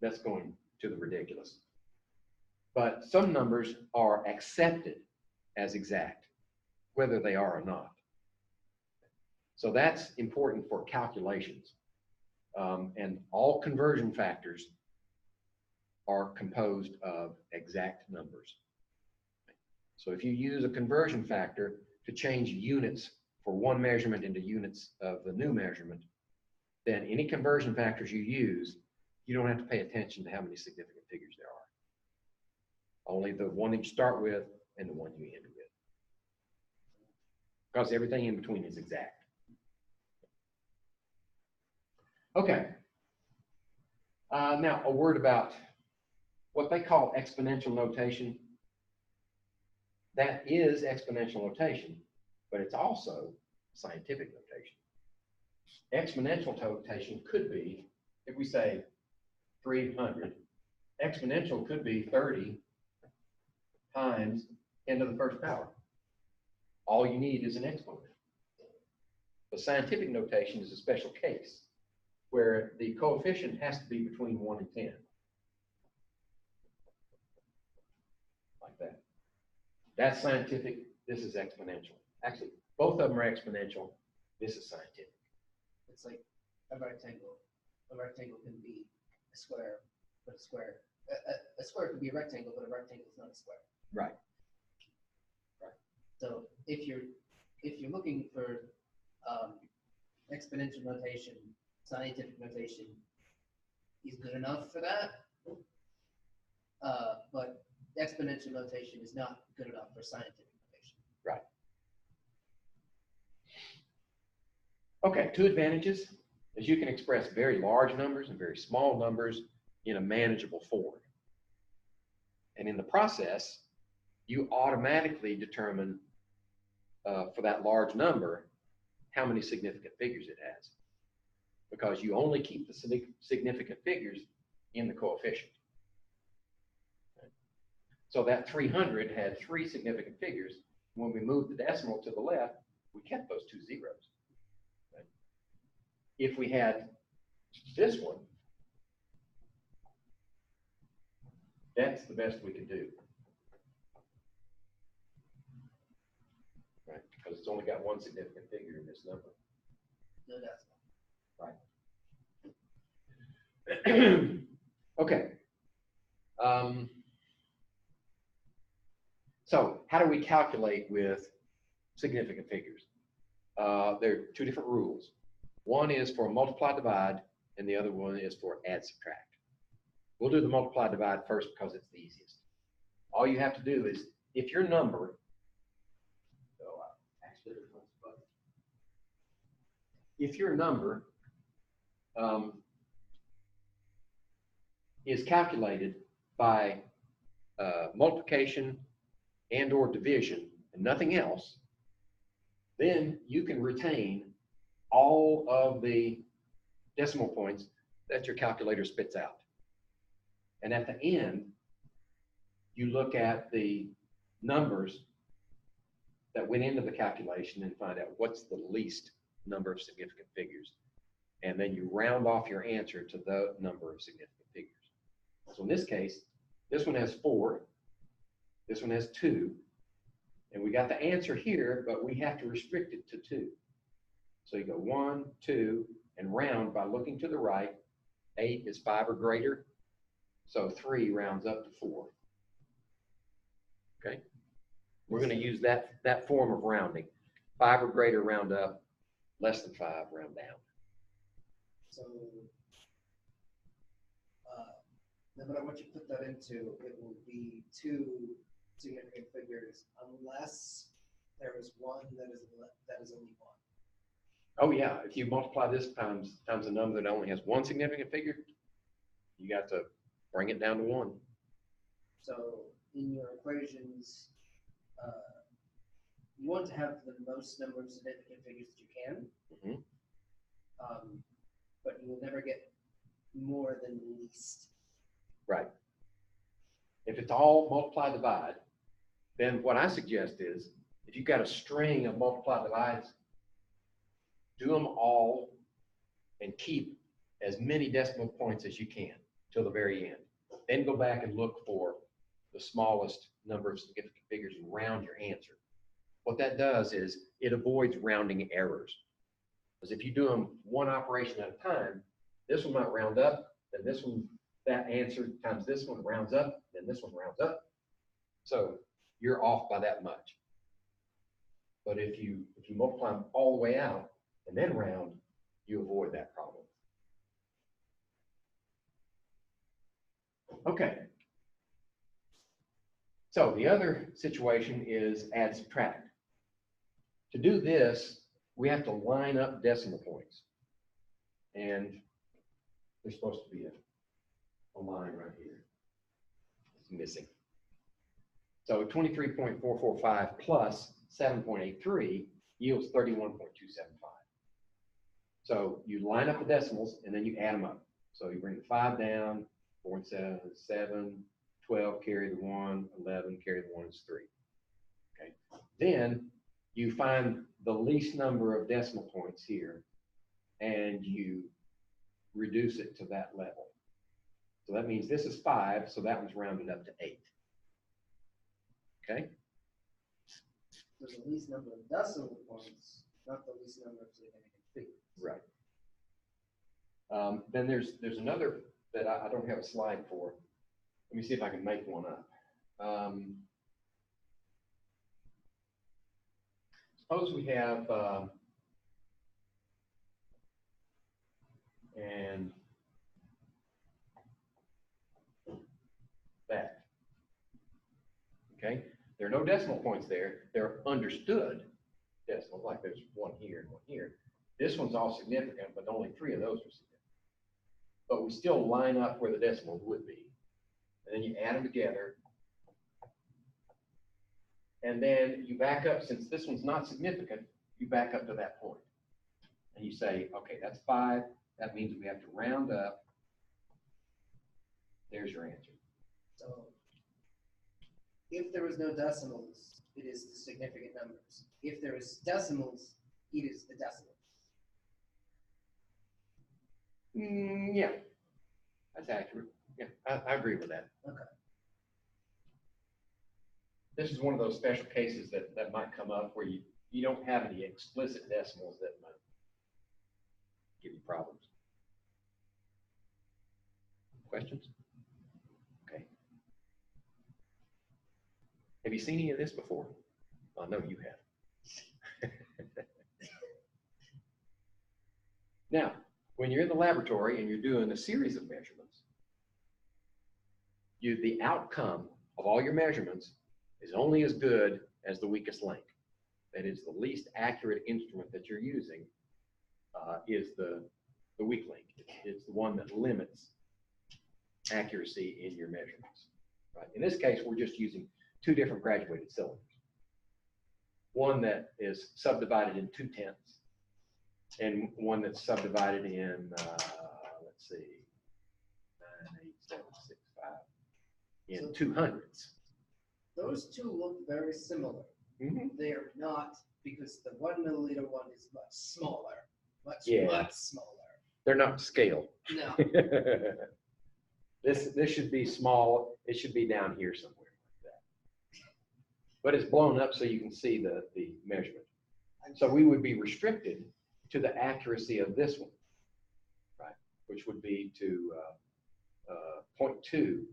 that's going to the ridiculous. But some numbers are accepted as exact, whether they are or not. So that's important for calculations. And all conversion factors are composed of exact numbers. So if you use a conversion factor to change units for one measurement into units of the new measurement, then any conversion factors you use, you don't have to pay attention to how many significant figures there are. Only the one that you start with and the one you end with. Because everything in between is exact. Okay. Now a word about what they call exponential notation. That is exponential notation, but it's also scientific notation. Exponential notation could be, if we say 300, exponential could be 30 times 10 to the first power. All you need is an exponent. The scientific notation is a special case where the coefficient has to be between 1 and 10. Like that. That's scientific, this is exponential. Actually, both of them are exponential, this is scientific. It's like a rectangle. A rectangle can be a square, but a square. A square could be a rectangle, but a rectangle is not a square. Right. Right. So if you're looking for exponential notation, scientific notation is good enough for that. But exponential notation is not good enough for scientific notation. Right. Okay, two advantages is you can express very large numbers and very small numbers in a manageable form. And in the process, you automatically determine for that large number how many significant figures it has. Because you only keep the significant figures in the coefficient. So that 300 had 3 significant figures. When we moved the decimal to the left, we kept those 2 zeros. Right? If we had this one, that's the best we could do. Right? Because it's only got 1 significant figure in this number. No decimal. Right. Okay. So how do we calculate with significant figures? There are 2 different rules. One is for multiply divide, and the other one is for add subtract. We'll do the multiply divide first because it's the easiest. All you have to do is, if your number, if your number is calculated by multiplication and or division and nothing else, then you can retain all of the decimal points that your calculator spits out. And at the end, you look at the numbers that went into the calculation and find out what's the least number of significant figures. And then you round off your answer to the number of significant figures. So in this case, this one has 4, this one has 2, and we got the answer here, but we have to restrict it to 2. So you go 1, 2, and round by looking to the right. 8 is 5 or greater, so 3 rounds up to 4. Okay? We're going to use that form of rounding. 5 or greater, round up. Less than 5, round down. So, no matter what you put that into, it will be 2 significant figures, unless there is one that is only 1. Oh yeah, if you multiply this times a number that only has 1 significant figure, you got to bring it down to 1. So in your equations, you want to have the most number of significant figures that you can, but you will never get more than the least. Right. If it's all multiply divide, then what I suggest is, if you've got a string of multiply divides, do them all and keep as many decimal points as you can till the very end. Then go back and look for the smallest number of significant figures and round your answer. What that does is it avoids rounding errors. Because if you do them one operation at a time, this one might round up, then this one, that answer times this one rounds up, then this one rounds up. So you're off by that much. But if you multiply them all the way out and then round, you avoid that problem. Okay. So the other situation is add subtract. To do this, we have to line up decimal points. And there's supposed to be a line right here. It's missing. So 23.445 plus 7.83 yields 31.275. So you line up the decimals and then you add them up. So you bring the 5 down, 4 and 7, 7, 12, carry the 1, 11, carry the 1 is 3. Okay. Then you find the least number of decimal points here and you reduce it to that level. So that means this is 5, so that one's rounded up to 8. Okay? There's the least number of decimal points, not the least number of significant figures. Right. Then there's another that I don't have a slide for. Let me see if I can make one up. Suppose we have and that. Okay, there are no decimal points there. They're understood decimals, like there's 1 here and 1 here. This one's all significant, but only 3 of those are significant. But we still line up where the decimals would be. And then you add them together. And then you back up, since this one's not significant, you back up to that point. And you say, okay, that's 5. That means we have to round up. There's your answer. So if there was no decimals, it is the significant numbers. If there is decimals, it is the decimals. Yeah, that's accurate. Yeah, I agree with that. Okay. This is one of those special cases that might come up where you don't have any explicit decimals that might give you problems. Questions? Okay. Have you seen any of this before? I know you have. Now, when you're in the laboratory and you're doing a series of measurements, the outcome of all your measurements is only as good as the weakest link. That is the least accurate instrument that you're using is the weak link. It's the one that limits accuracy in your measurements. Right? In this case, we're just using two different graduated cylinders. One that is subdivided in 2/10, and one that's subdivided in, let's see, 9, 8, 7, 6, 5, in 200ths. Those two look very similar. Mm-hmm. They are not, because the 1 milliliter one is much smaller, much smaller. They're not to scale. No. This should be small. It should be down here somewhere like that. But it's blown up so you can see the measurement. So we would be restricted to the accuracy of this one, right? Which would be to 0.2,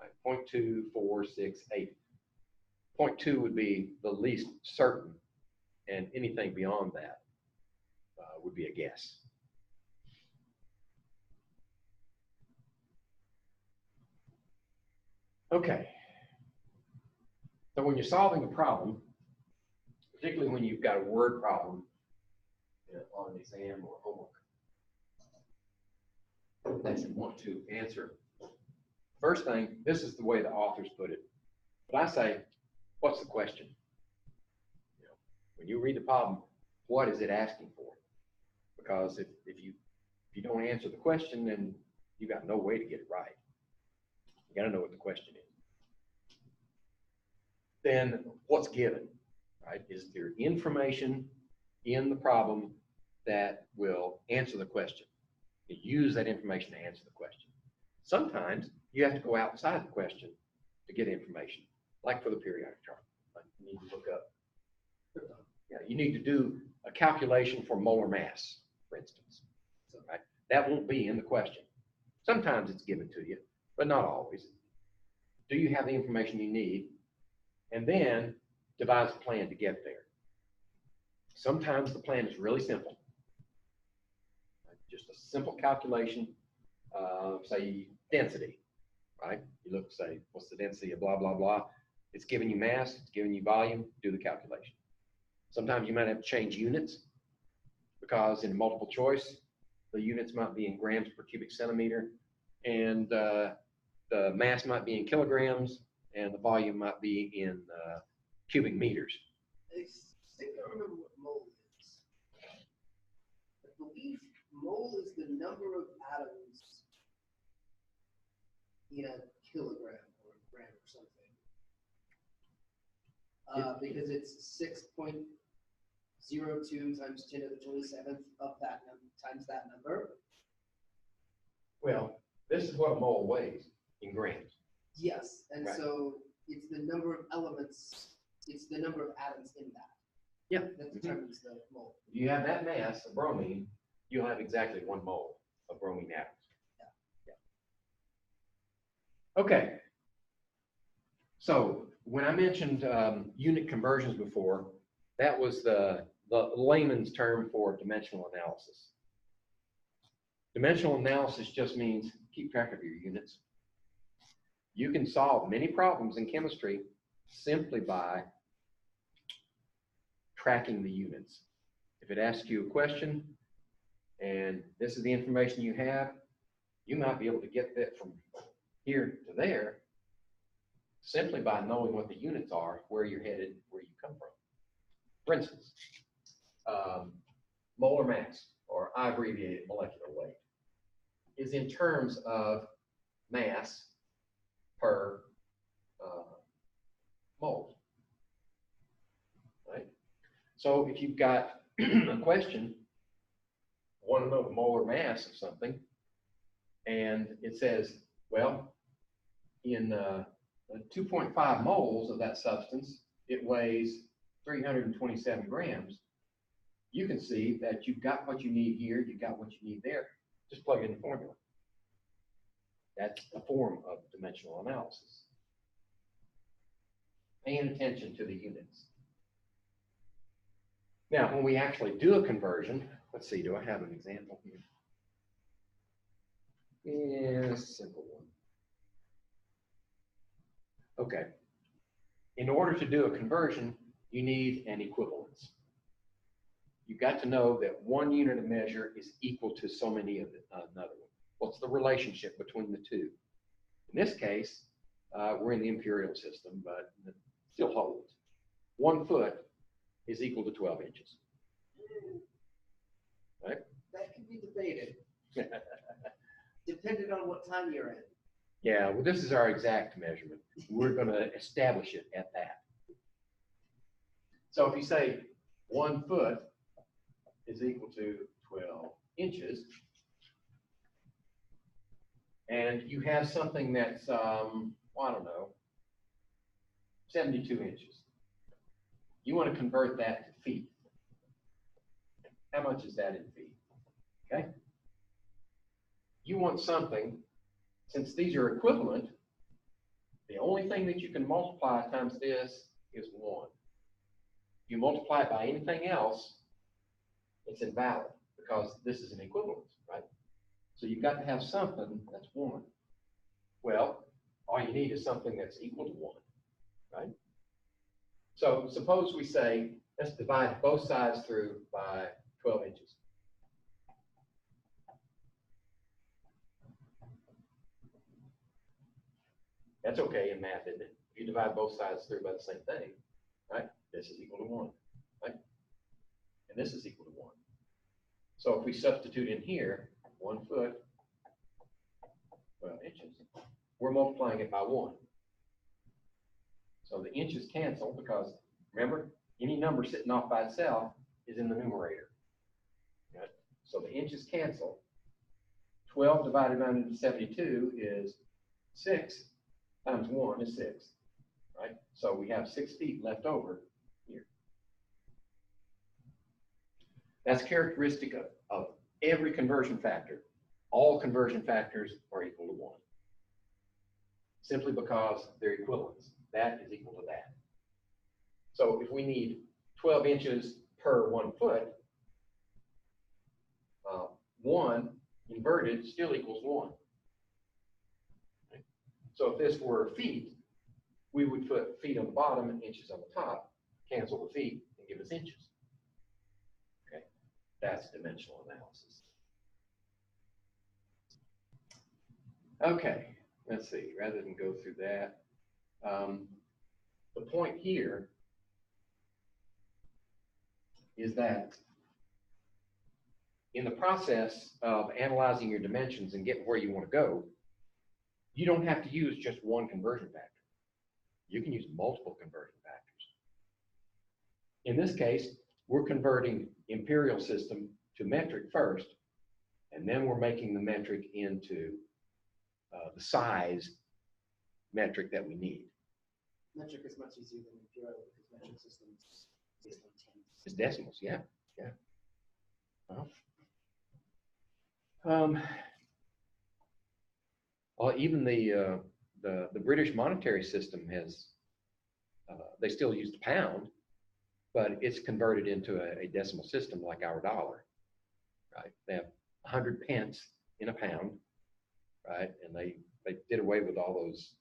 right? 0.2468. 0.2 would be the least certain, and anything beyond that would be a guess. Okay. So when you're solving a problem, particularly when you've got a word problem on an exam or homework that you want to answer, first thing, this is the way the authors put it. But I say, what's the question? You know, when you read the problem, what is it asking for? Because if you don't answer the question, then you got no way to get it right. You got to know what the question is. Then what's given, right? Is there information in the problem that will answer the question? You use that information to answer the question. Sometimes you have to go outside the question to get information, like for the periodic chart. Like you need to look up. Yeah, you need to do a calculation for molar mass, for instance. Right? That won't be in the question. Sometimes it's given to you, but not always. Do you have the information you need? And then devise a plan to get there. Sometimes the plan is really simple. Just a simple calculation of, say, density, right? You look, say, what's the density of blah, blah, blah. It's giving you mass, it's giving you volume, do the calculation. Sometimes you might have to change units because in multiple choice, the units might be in grams per cubic centimeter, and the mass might be in kilograms, and the volume might be in cubic meters. I think I remember what mole is. I believe mole is the number of atoms in a kilogram or a gram or something. Because it's 6.02 times 10 to the 27th of that times that number. Well, this is what a mole weighs in grams. Yes, and right. So it's the number of elements, it's the number of atoms in that. Yeah. That determines the mole. If you have that mass of bromine, you'll have exactly 1 mole of bromine atoms. Yeah. Okay. So when I mentioned unit conversions before, that was the layman's term for dimensional analysis. Dimensional analysis just means keep track of your units. You can solve many problems in chemistry simply by tracking the units. If it asks you a question and this is the information you have, you might be able to get that from here to there simply by knowing what the units are, where you're headed, where you come from. For instance, molar mass, or I abbreviate it molecular weight, is in terms of mass per mole, right? So if you've got a question, want to know the molar mass of something, and it says, well, in 2.5 moles of that substance, it weighs 327 grams. You can see that you've got what you need here, you've got what you need there. Just plug in the formula. That's a form of dimensional analysis. Paying attention to the units. Now, when we actually do a conversion, let's see, do I have an example here? Yeah, simple one. Okay. In order to do a conversion, you need an equivalence. you got to know that one unit of measure is equal to so many of another one. What's the relationship between the two? In this case, we're in the imperial system, but it still holds. 1 foot is equal to 12 inches. Right? That can be debated, depending on what time you're in. Yeah, well, this is our exact measurement. We're going to establish it at that. So if you say 1 foot is equal to 12 inches, and you have something that's, well, I don't know, 72 inches. You want to convert that to feet. How much is that in feet? Okay. You want something, since these are equivalent, the only thing that you can multiply times this is 1. You multiply it by anything else, it's invalid because this is an equivalence, right? So you've got to have something that's 1. Well, all you need is something that's equal to 1, right? So suppose we say, let's divide both sides through by 12 inches. That's okay in math, isn't it? If you divide both sides through by the same thing, right? This is equal to 1, right? And this is equal to 1. So if we substitute in here, 1 foot, 12 inches, we're multiplying it by 1. So the inches cancel because, remember, any number sitting off by itself is in the numerator. Right? So the inches cancel. 12 divided by 72 is 6 times 1 is 6. Right? So we have 6 feet left over here. That's characteristic of every conversion factor. All conversion factors are equal to 1. Simply because they're equivalents. That is equal to that. So if we need 12 inches per 1 foot, 1 inverted still equals 1. Okay. So if this were feet, we would put feet on the bottom and inches on the top, cancel the feet, and give us inches. Okay, that's dimensional analysis. Okay, let's see, rather than go through that, the point here is that in the process of analyzing your dimensions and getting where you want to go, you don't have to use just one conversion factor. You can use multiple conversion factors. In this case, we're converting imperial system to metric first, and then we're making the metric into the size metric that we need. Metric is much easier than imperial because metric systems based on tens. It's decimals, yeah, yeah. Well, even the British monetary system has, they still use the pound, but it's converted into a decimal system like our dollar, right? They have 100 pence in a pound, right? And they did away with all those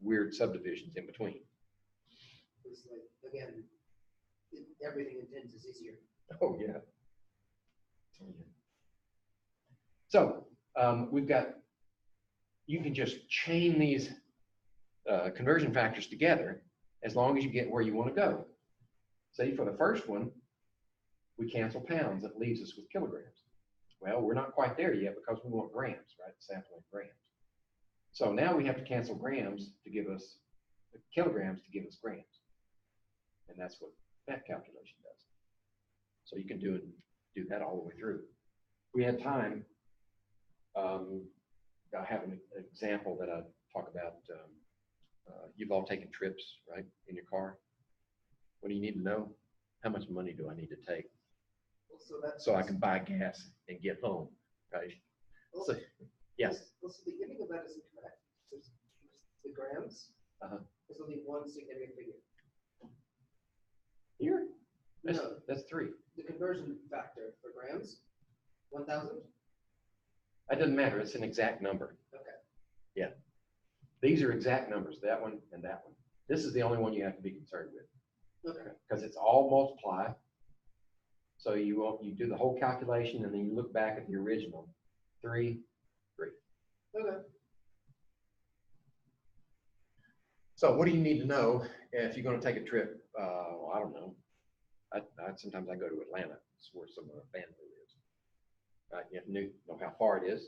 weird subdivisions in between. It's like, again, everything in tens is easier. Oh, yeah. So we've got, you can just chain these conversion factors together as long as you get where you want to go. Say for the first one, we cancel pounds. That leaves us with kilograms. Well, we're not quite there yet because we want grams, right? Sampling grams. So now we have to cancel grams to give us kilograms to give us grams. And that's what that calculation does. So you can do that all the way through. If we had time, I have an example that I talk about. You've all taken trips, right, in your car. What do you need to know? How much money do I need to take so I can buy gas and get home, right? So, yes. Well, so the beginning of that is incorrect. There's the grams. There's only one significant figure. Here? No. That's 3. The conversion factor for grams, 1,000? It doesn't matter. It's an exact number. Okay. Yeah. These are exact numbers, that one and that one. This is the only one you have to be concerned with. Okay. Because it's all multiply, So you do the whole calculation and then you look back at the original. 3, 3. Okay. So what do you need to know if you're going to take a trip? Well, I don't know. Sometimes I go to Atlanta. It's where some of our family lives. Right? You have to know how far it is.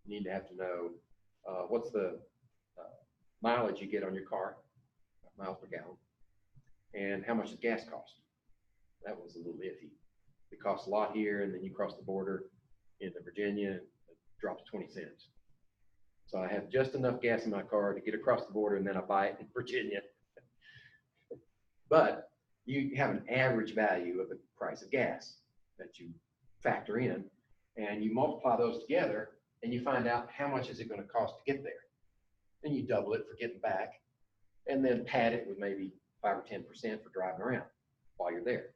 You need to have to know what's the mileage you get on your car, miles per gallon, and how much does gas cost. That was a little iffy. It costs a lot here, and then you cross the border into Virginia, and it drops 20 cents. So I have just enough gas in my car to get across the border, and then I buy it in Virginia. But you have an average value of the price of gas that you factor in, and you multiply those together, and you find out how much is it going to cost to get there. Then you double it for getting back, and then pad it with maybe 5 or 10% for driving around while you're there.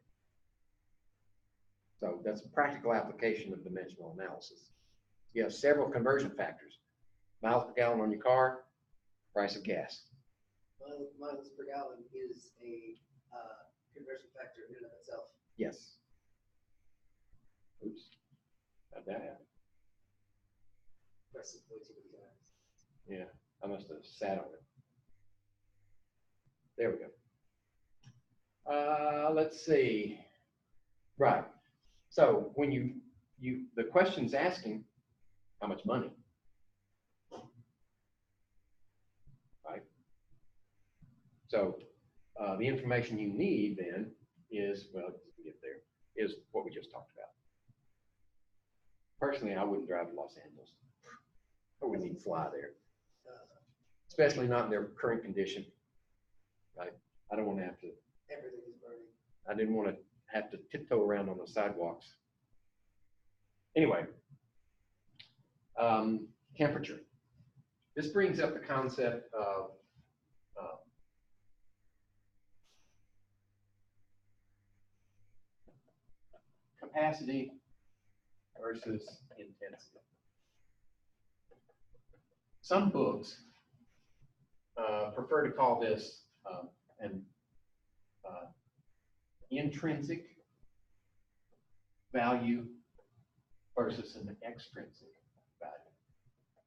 So that's a practical application of dimensional analysis. You have several conversion factors. Miles per gallon on your car, price of gas. Miles per gallon is a conversion factor in and of itself. Yes. Oops. How'd that happen? Press it way too many times. Yeah, I must have sat on it. There we go. Let's see. Right. So when the question's asking how much money, right? So the information you need then is, well, to get there, is what we just talked about. Personally, I wouldn't drive to Los Angeles. I wouldn't even fly there, especially not in their current condition, right? I don't want to have to. Everything is burning. I didn't want to have to tiptoe around on the sidewalks. Anyway, temperature. This brings up the concept of capacity versus intensity. Some books prefer to call this an intrinsic value versus an extrinsic value.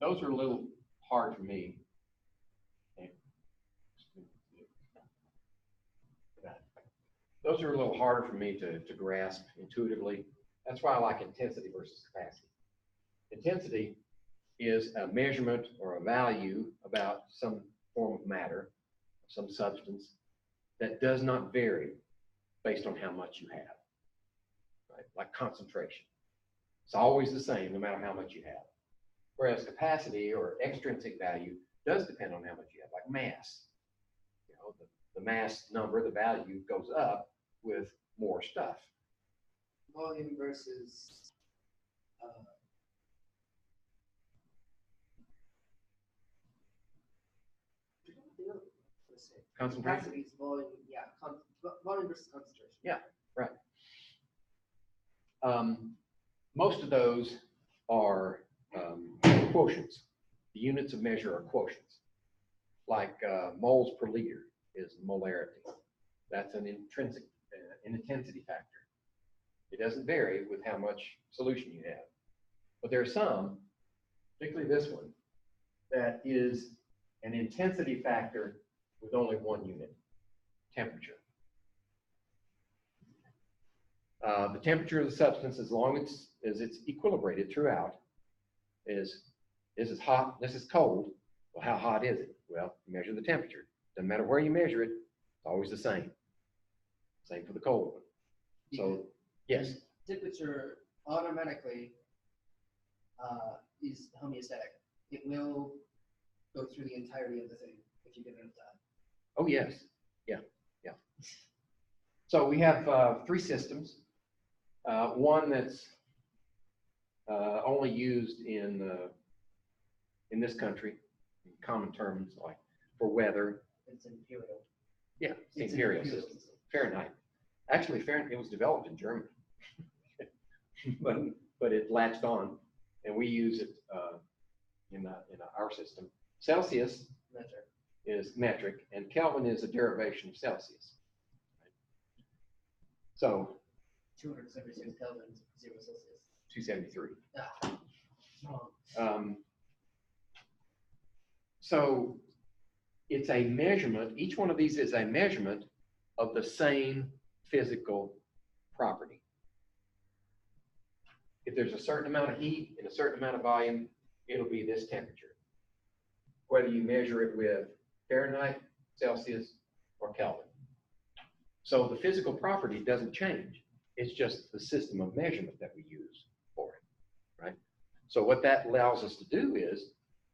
Those are a little hard for me. Those are a little harder for me to grasp intuitively. That's why I like intensity versus capacity. Intensity is a measurement or a value about some form of matter, some substance, that does not vary based on how much you have, right? Like concentration. It's always the same no matter how much you have. Whereas capacity or extrinsic value does depend on how much you have, like mass. You know, the mass number, the value goes up with more stuff. Volume versus Concentration. capacity is volume, yeah, volume versus concentration. Yeah, right. Most of those are quotients. The units of measure are quotients. Like moles per liter is molarity. That's an intrinsic, an intensity factor. It doesn't vary with how much solution you have. But there are some, particularly this one, that is an intensity factor with only one unit, temperature. The temperature of the substance, as long as it's equilibrated throughout, is this is hot, this is cold. Well, how hot is it? Well, you measure the temperature. Doesn't matter where you measure it, it's always the same. Same for the cold one. So, yes. Temperature automatically is homeostatic. It will go through the entirety of the thing if you give it enough time. Oh, yes. Yeah, yeah. So we have 3 systems. One that's only used in this country, in common terms, like for weather. It's imperial. Yeah, it's the imperial system. Fahrenheit. Actually, Fahrenheit, it was developed in Germany, but it latched on, and we use it in our system. Celsius is metric, and Kelvin is a derivation of Celsius. So 276 Kelvin, 0 Celsius. 273. Wrong. So it's a measurement, each one of these is a measurement of the same physical property. If there's a certain amount of heat and a certain amount of volume, it'll be this temperature. Whether you measure it with Fahrenheit, Celsius, or Kelvin. So the physical property doesn't change. It's just the system of measurement that we use for it, right? So what that allows us to do is,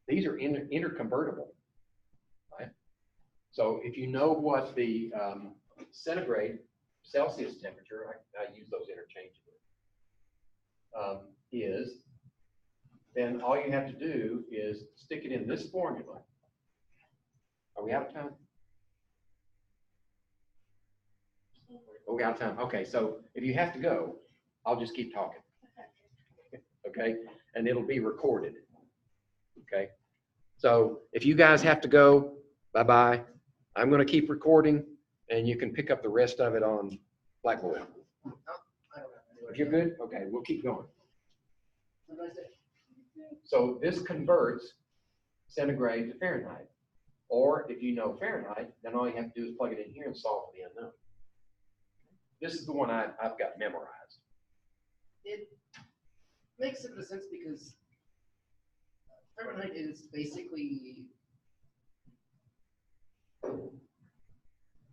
these are interconvertible, right? So if you know what the centigrade Celsius temperature, I use those interchangeably, is, then all you have to do is stick it in this formula. Are we out of time? Oh, we out of time. Okay, so if you have to go, I'll just keep talking. Okay, and it'll be recorded. Okay, so if you guys have to go, bye-bye. I'm going to keep recording, and you can pick up the rest of it on Blackboard. I don't know. If you're good, okay, we'll keep going. What did I say? So this converts centigrade to Fahrenheit. Or if you know Fahrenheit, then all you have to do is plug it in here and solve for the unknown. This is the one I've got memorized. It makes a bit of sense because Fahrenheit is basically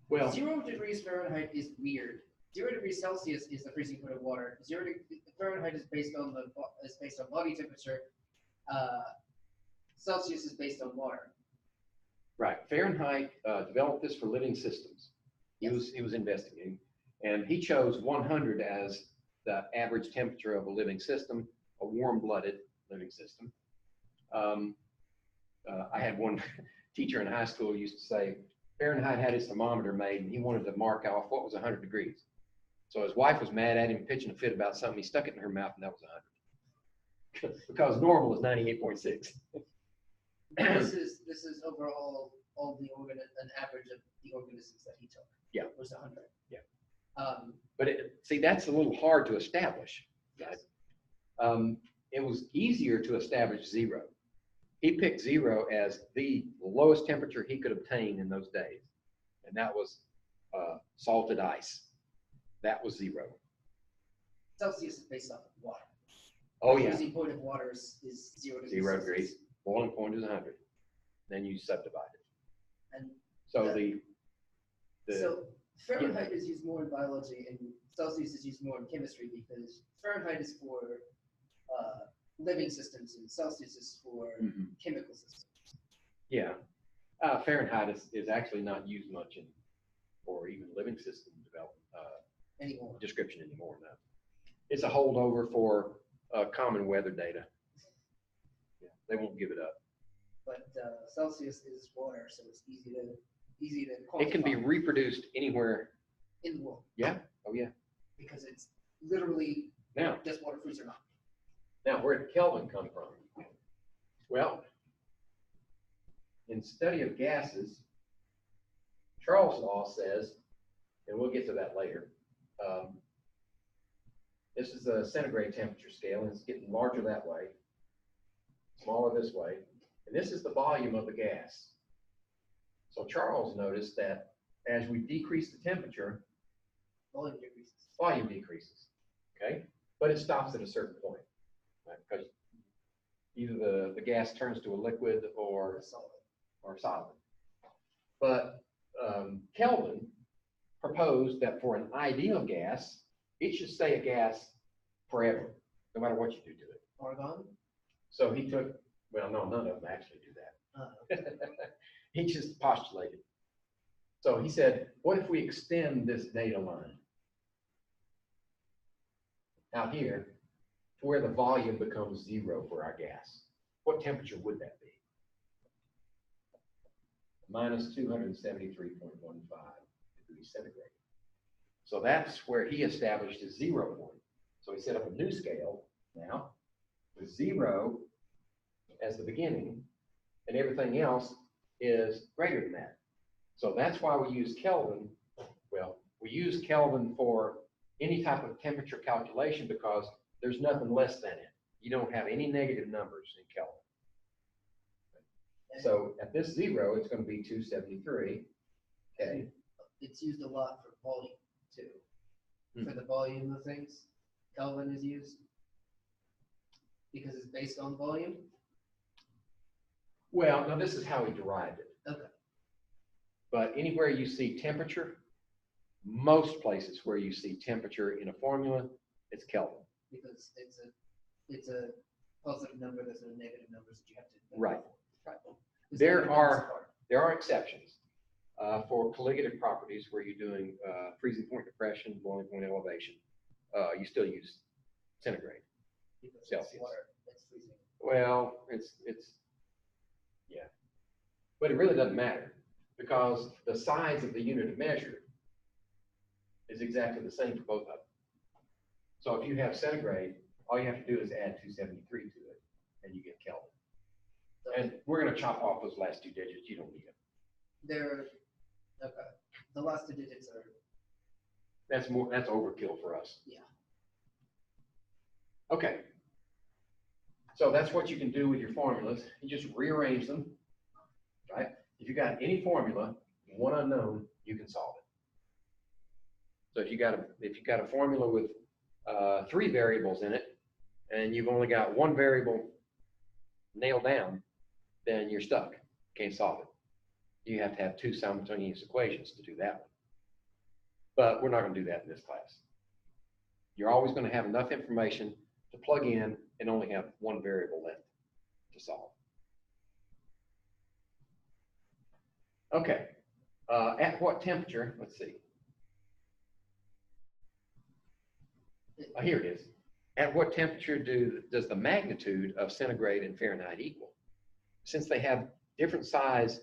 Well, 0 degrees Fahrenheit is weird. 0 degrees Celsius is the freezing point of water. Fahrenheit is based on body temperature. Celsius is based on water. right. Fahrenheit developed this for living systems. He was investigating, and he chose 100 as the average temperature of a living system, a warm-blooded living system. I had one teacher in high school who used to say Fahrenheit had his thermometer made, and he wanted to mark off what was 100 degrees. So his wife was mad at him, pitching a fit about something. He stuck it in her mouth, and that was 100. Because normal is 98.6. This is overall an average of the organisms that he took. Yeah. Was 100. Yeah. But See, that's a little hard to establish. yes. It was easier to establish 0. He picked 0 as the lowest temperature he could obtain in those days. And that was salted ice. That was 0. Celsius is based off of water. Oh, The yeah. freezing point of water is 0 degrees. 0 Celsius. degrees. Boiling point is 100. Then you subdivide it. And So so Fahrenheit is used more in biology, and Celsius is used more in chemistry because Fahrenheit is for living systems, and Celsius is for chemical systems. yeah. Fahrenheit is actually not used much in, or even living system development Anymore. description anymore. No. It's a holdover for common weather data. Yeah, they won't give it up. But Celsius is water, so it's easy to quantify. It can be reproduced anywhere. in the world Yeah. Oh, yeah. because it's literally Now, does water freeze or not? where did Kelvin come from? Well, in study of gases, Charles' law says, and we'll get to that later, this is a centigrade temperature scale, and it's getting larger that way, smaller this way, and this is the volume of the gas. So Charles noticed that as we decrease the temperature, Volume decreases. volume decreases, okay? But it stops at a certain point, right? Because either the gas turns to a liquid or solid. But Kelvin proposed that for an ideal gas, it should stay a gas forever, no matter what you do to it. Argon. So he took, well, no, none of them actually do that. He just postulated. So he said, what if we extend this data line out here to where the volume becomes 0 for our gas? What temperature would that be? Minus 273.15 degrees centigrade. So that's where he established his 0 point. So he set up a new scale now with 0 as the beginning, and everything else is greater than that. So that's why we use Kelvin. Well, we use Kelvin for any type of temperature calculation because there's nothing less than it. You don't have any negative numbers in Kelvin. So at this 0, it's going to be 273. Okay. It's used a lot for volume too. Hmm. For the volume of things, Kelvin is used because it's based on volume. Well, now this is how he derived it. Okay. But anywhere you see temperature, most places where you see temperature in a formula, it's Kelvin. Because it's a positive number, there's no negative numbers that you have to. Right. Right. There are exceptions for colligative properties where you're doing freezing point depression, boiling point elevation. You still use centigrade. Because Celsius. it's water, it's freezing. Well, it's yeah, but it really doesn't matter because the size of the unit of measure is exactly the same for both of them. So if you have centigrade, all you have to do is add 273 to it, and you get Kelvin. And we're going to chop off those last 2 digits. You don't need them. They're okay. The last 2 digits are. That's overkill for us. Yeah. Okay. So that's what you can do with your formulas. You just rearrange them, right? If you got any formula, one unknown, you can solve it. So if you got a formula with 3 variables in it, and you've only got 1 variable nailed down, then you're stuck. Can't solve it. You have to have 2 simultaneous equations to do that one. But we're not going to do that in this class. You're always going to have enough information to plug in and only have 1 variable left to solve. Okay. At what temperature? Let's see. Here it is. At what temperature does the magnitude of centigrade and Fahrenheit equal? Since they have different size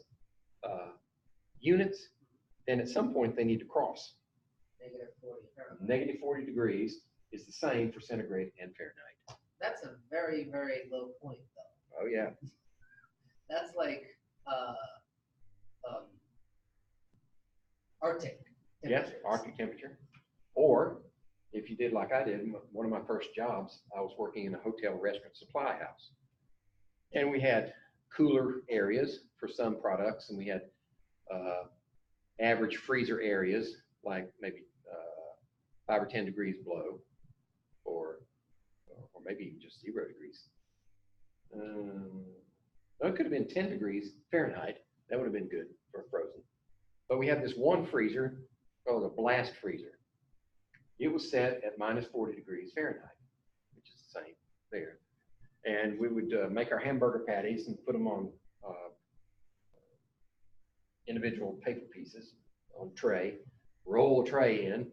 units, then at some point they need to cross. -40. -40 degrees is the same for centigrade and Fahrenheit. That's a very, very low point, though. Oh, yeah. That's like Arctic Yes, temperatures. Arctic temperature. Or if you did like I did, one of my first jobs, I was working in a hotel restaurant supply house. And we had cooler areas for some products, and we had average freezer areas, like maybe 5 or 10 degrees below, or maybe even just 0 degrees. It could have been 10 degrees Fahrenheit. That would have been good for frozen. But we had this one freezer called a blast freezer. It was set at -40 degrees Fahrenheit, which is the same there. And we would make our hamburger patties and put them on individual paper pieces on a tray, roll the tray in,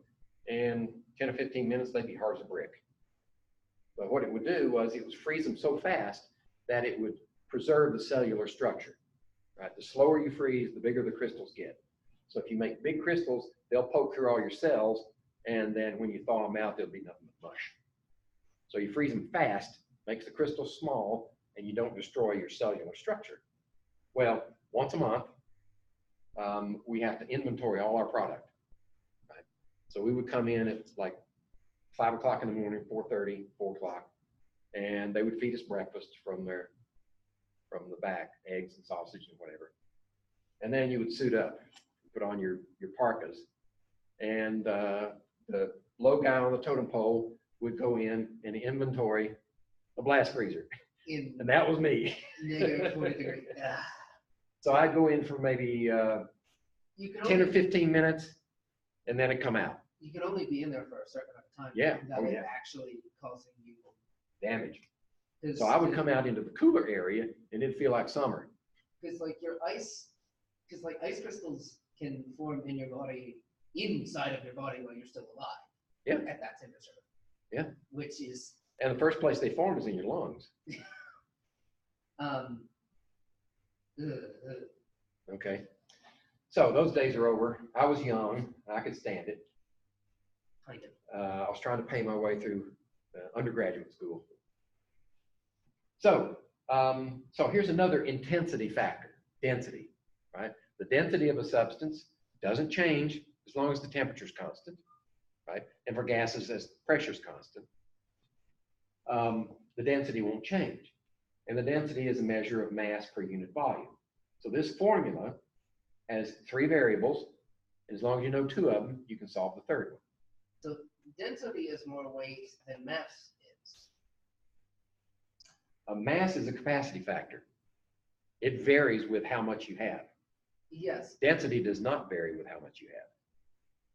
and 10 or 15 minutes, they'd be hard as a brick. But what it would do was it would freeze them so fast that it would preserve the cellular structure, right? The slower you freeze, the bigger the crystals get. So if you make big crystals, they'll poke through all your cells, and then when you thaw them out, there'll be nothing but mush. So you freeze them fast, makes the crystals small, and you don't destroy your cellular structure. Well, once a month, we have to inventory all our product, right? So we would come in at like 5 o'clock in the morning, 4:30, 4 o'clock, and they would feed us breakfast from the back, eggs and sausage and whatever. And then you would suit up, put on your parkas, and the low guy on the totem pole would go in and inventory a blast freezer. And that was me. -40 degrees. So I'd go in for maybe 10 or 15 minutes, and then it'd come out. You can only be in there for a certain amount of time. Yeah. Without Oh, it yeah. actually causing you Damage. 'cause So I would come out into the cooler area, and it'd feel like summer. Because like your ice, because like ice crystals can form in your body, inside of your body while you're still alive. Yeah. At that temperature. Yeah. Which is And the first place they form is in your lungs. Okay. So those days are over. I was young. I could stand it. kind of. I was trying to pay my way through undergraduate school. So, so here's another intensity factor, density, right? The density of a substance doesn't change as long as the temperature is constant, right? And for gases, as pressure is constant, the density won't change. And the density is a measure of mass per unit volume. So this formula has 3 variables. And as long as you know 2 of them, you can solve the third one. So density is more weight than mass is. A mass is a capacity factor. It varies with how much you have. Yes, Density does not vary with how much you have.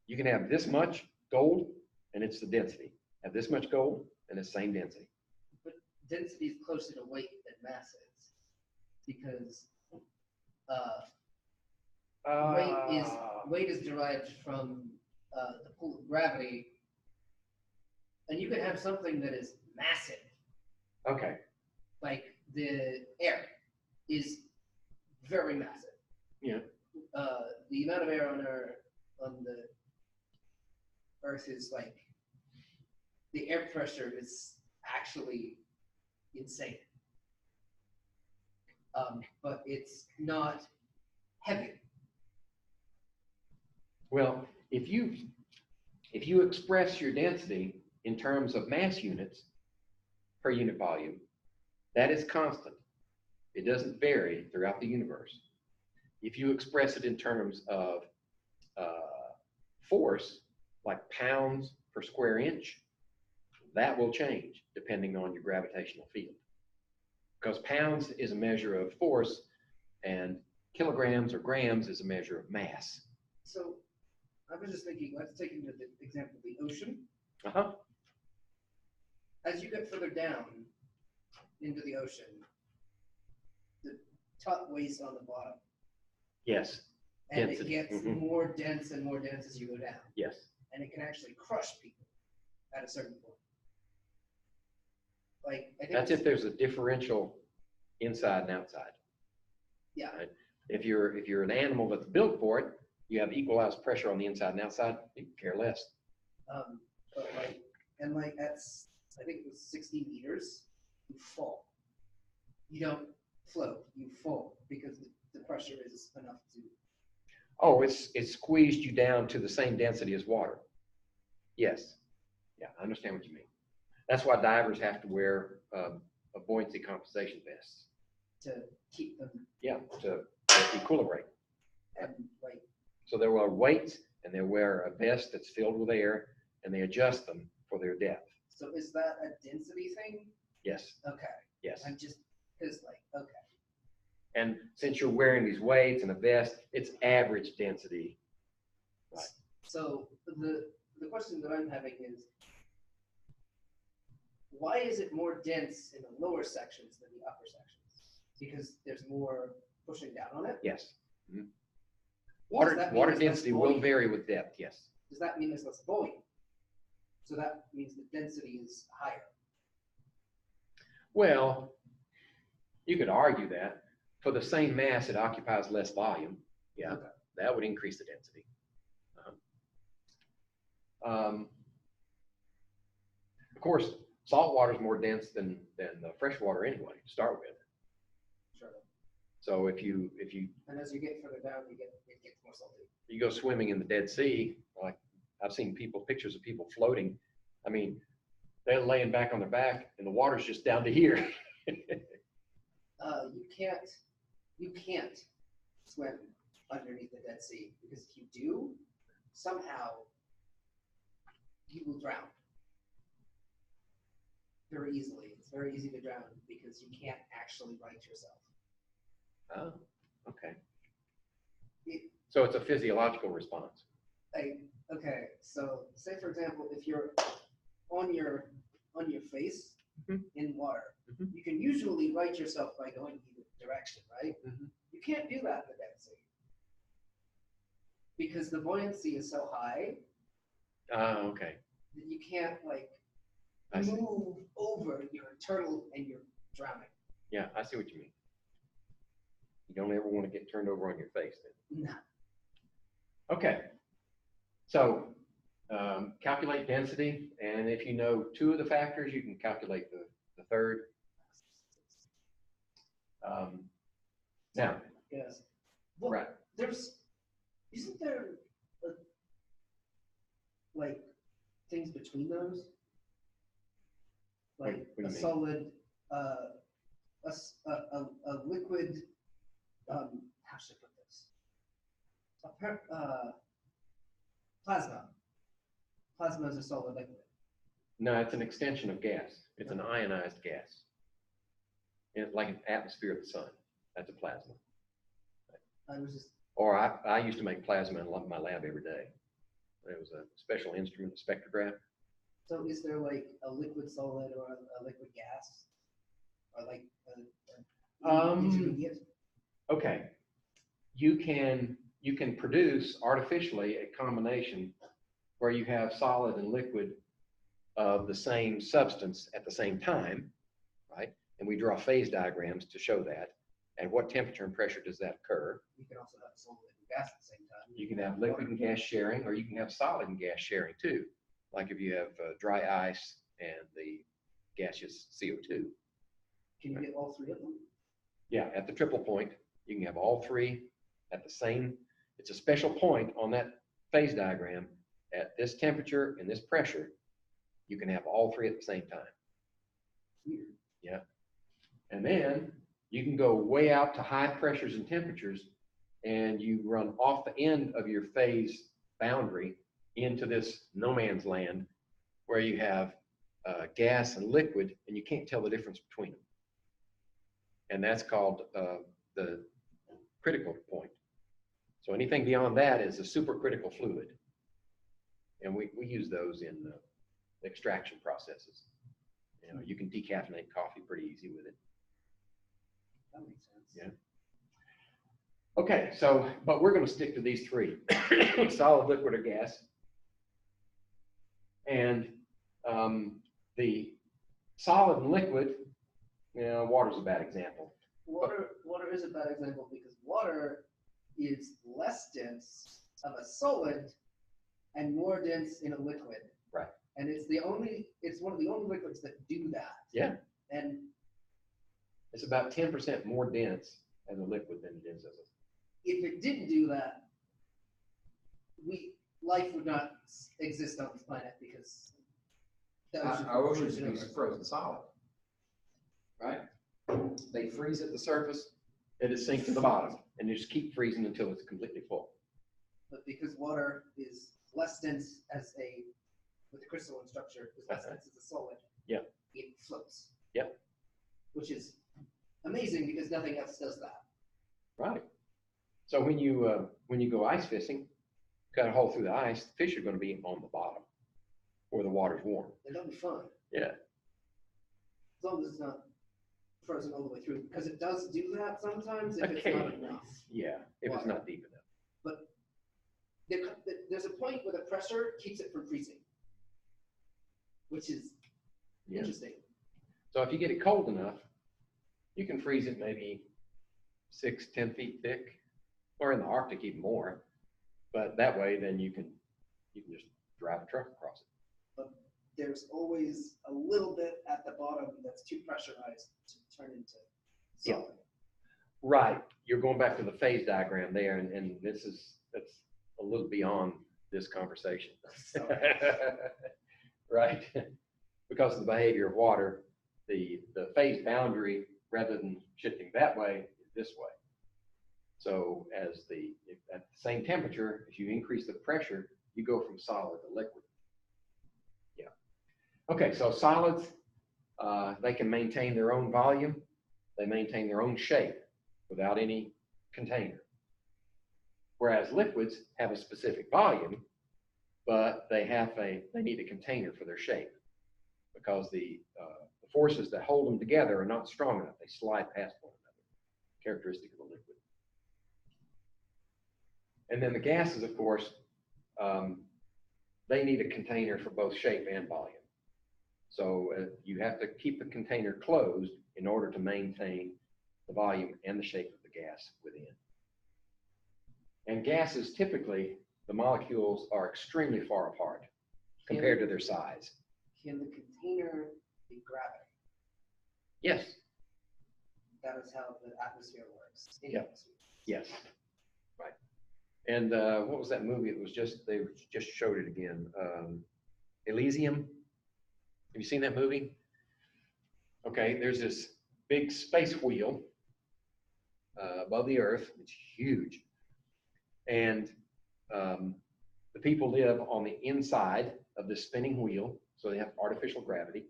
You can have this much gold, and it's the density. Have this much gold, and it's the same density. but density is closer to weight than mass is, because weight is derived from the pull of gravity, and you can have something that is massive, Okay. like the air is very massive. Yeah. The amount of air on the Earth is like, the air pressure is actually insane. But it's not heavy. Well, if you express your density in terms of mass units per unit volume, that is constant. It doesn't vary throughout the universe. If you express it in terms of force, like pounds per square inch, that will change depending on your gravitational field. Because pounds is a measure of force, and kilograms or grams is a measure of mass. So I was just thinking, let's take into the example of the ocean. Uh-huh. As you get further down into the ocean, the top weighs on the bottom. Yes. And Density. it gets more dense and more dense as you go down. Yes. And it can actually crush people at a certain point. Like, I think That's if there's a differential inside and outside. Yeah. Right? If you're an animal that's built for it, you have equalized pressure on the inside and outside, you can care less. But like at, I think it was 60 meters, you fall. You don't float, you fall because the pressure is enough to. Oh, it's squeezed you down to the same density as water. Yes. Yeah, I understand what you mean. That's why divers have to wear a buoyancy compensation vest. To keep them. Yeah, to equilibrate. And like. So they wear weights, and they wear a vest that's filled with air, and they adjust them for their depth. So is that a density thing? Yes. Okay. Yes. I'm just, because like, okay. And since you're wearing these weights and a vest, it's average density. Right. So the question that I'm having is, why is it more dense in the lower sections than the upper sections? Because there's more pushing down on it? Yes. Mm-hmm. Does that mean Water it's density less will buoyant? vary with depth, yes. Does that mean it's less buoyant? So that means the density is higher. Well, you could argue that. For the same mass, it occupies less volume. Yeah, Okay. that would increase the density. Of course, salt water is more dense than the fresh water anyway, to start with. Sure. So if you And as you get further down, it gets more salty. you go swimming in the Dead Sea, like I've seen pictures of people floating. I mean, they're laying back on their back and the water's just down to here. You can't swim underneath the Dead Sea, because if you do, somehow you will drown very easily. It's very easy to drown because you can't actually right yourself. Oh, okay. It, So it's a physiological response. okay, so say for example, if you're on your face in water, you can usually right yourself by going either direction, right? You can't do that in the Dead Sea because the buoyancy is so high Okay. that you can't like I see. move over your turtle and you're drowning. Yeah, I see what you mean. You don't ever want to get turned over on your face then. No. Okay. So calculate density, and if you know 2 of the factors, you can calculate the third. Now, Yes. Well, right. isn't there like things between those? Like What do you a mean? solid, a liquid, how should I put this? Plasma. Plasma is a solid liquid. No, it's an extension of gas. It's an ionized gas. It's like an atmosphere of the sun. That's a plasma. I was just, Or I used to make plasma in my lab every day. It was a special instrument, a spectrograph. so is there like a liquid solid or a liquid gas? Or like an intermediate? Okay. You can produce artificially a combination where you have solid and liquid of the same substance at the same time, right? And we draw phase diagrams to show that. At what temperature and pressure does that occur? You can also have solid and gas at the same time. You can have liquid and gas sharing, or you can have solid and gas sharing too. Like if you have dry ice and the gaseous CO2. Can you get all three of them? Yeah, at the triple point, you can have all three at the same. It's a special point on that phase diagram. At this temperature and this pressure, you can have all three at the same time. Weird. Yeah. And then you can go way out to high pressures and temperatures, and you run off the end of your phase boundary into this no man's land where you have gas and liquid, and you can't tell the difference between them. And that's called the critical point. So anything beyond that is a supercritical fluid. And we use those in extraction processes. You know, you can decaffeinate coffee pretty easy with it. That makes sense. Yeah. Okay, so, but we're going to stick to these three, solid, liquid, or gas. And the solid and liquid, you know, water's a bad example. Water is a bad example because water is less dense of a solid and more dense in a liquid. Right. And it's one of the only liquids that do that. Yeah. And It's about 10% more dense as a liquid than it is as a. if it didn't do that, life would not exist on this planet because the ocean Oceans would would be frozen solid, right? They freeze at the surface, and it sinks to the bottom, and you just keep freezing until it's completely full. But because water is less dense with the crystalline structure, is less dense as a solid, Yeah. it floats. Yep. Which is amazing because nothing else does that. Right. So when you go ice fishing, cut a hole through the ice, the fish are going to be on the bottom where the water's warm. And that'll be fun. Yeah. As long as it's not frozen all the way through, because it does do that sometimes if it's not Occasionally. enough. Yeah, if it's not deep enough. But there's a point where the pressure keeps it from freezing, which is Yeah. interesting. So if you get it cold enough, you can freeze it maybe 6-10 feet thick, or in the Arctic even more. But that way, then you can just drive a truck across it. But there's always a little bit at the bottom that's too pressurized to turn into solid. Right. You're going back to the phase diagram there, and that's a little beyond this conversation. So, Right. Because of the behavior of water, the phase boundary, rather than shifting that way, is this way. So at the same temperature, as you increase the pressure, you go from solid to liquid. Yeah. Okay, so solids, they can maintain their own volume. They maintain their own shape without any container. Whereas liquids have a specific volume, but they need a container for their shape because the forces that hold them together are not strong enough. They slide past one another, characteristic of the liquid. And then the gases, of course, they need a container for both shape and volume. So you have to keep the container closed in order to maintain the volume and the shape of the gas within. And gases, typically, the molecules are extremely far apart compared to their size. can the container be gravity? Yes. That is how the atmosphere works. In the Yep. atmosphere. Yes. Right. And what was that movie? It was they just showed it again. Elysium. Have you seen that movie? Okay, there's this big space wheel above the Earth. It's huge. And the people live on the inside of the spinning wheel, so they have artificial gravity.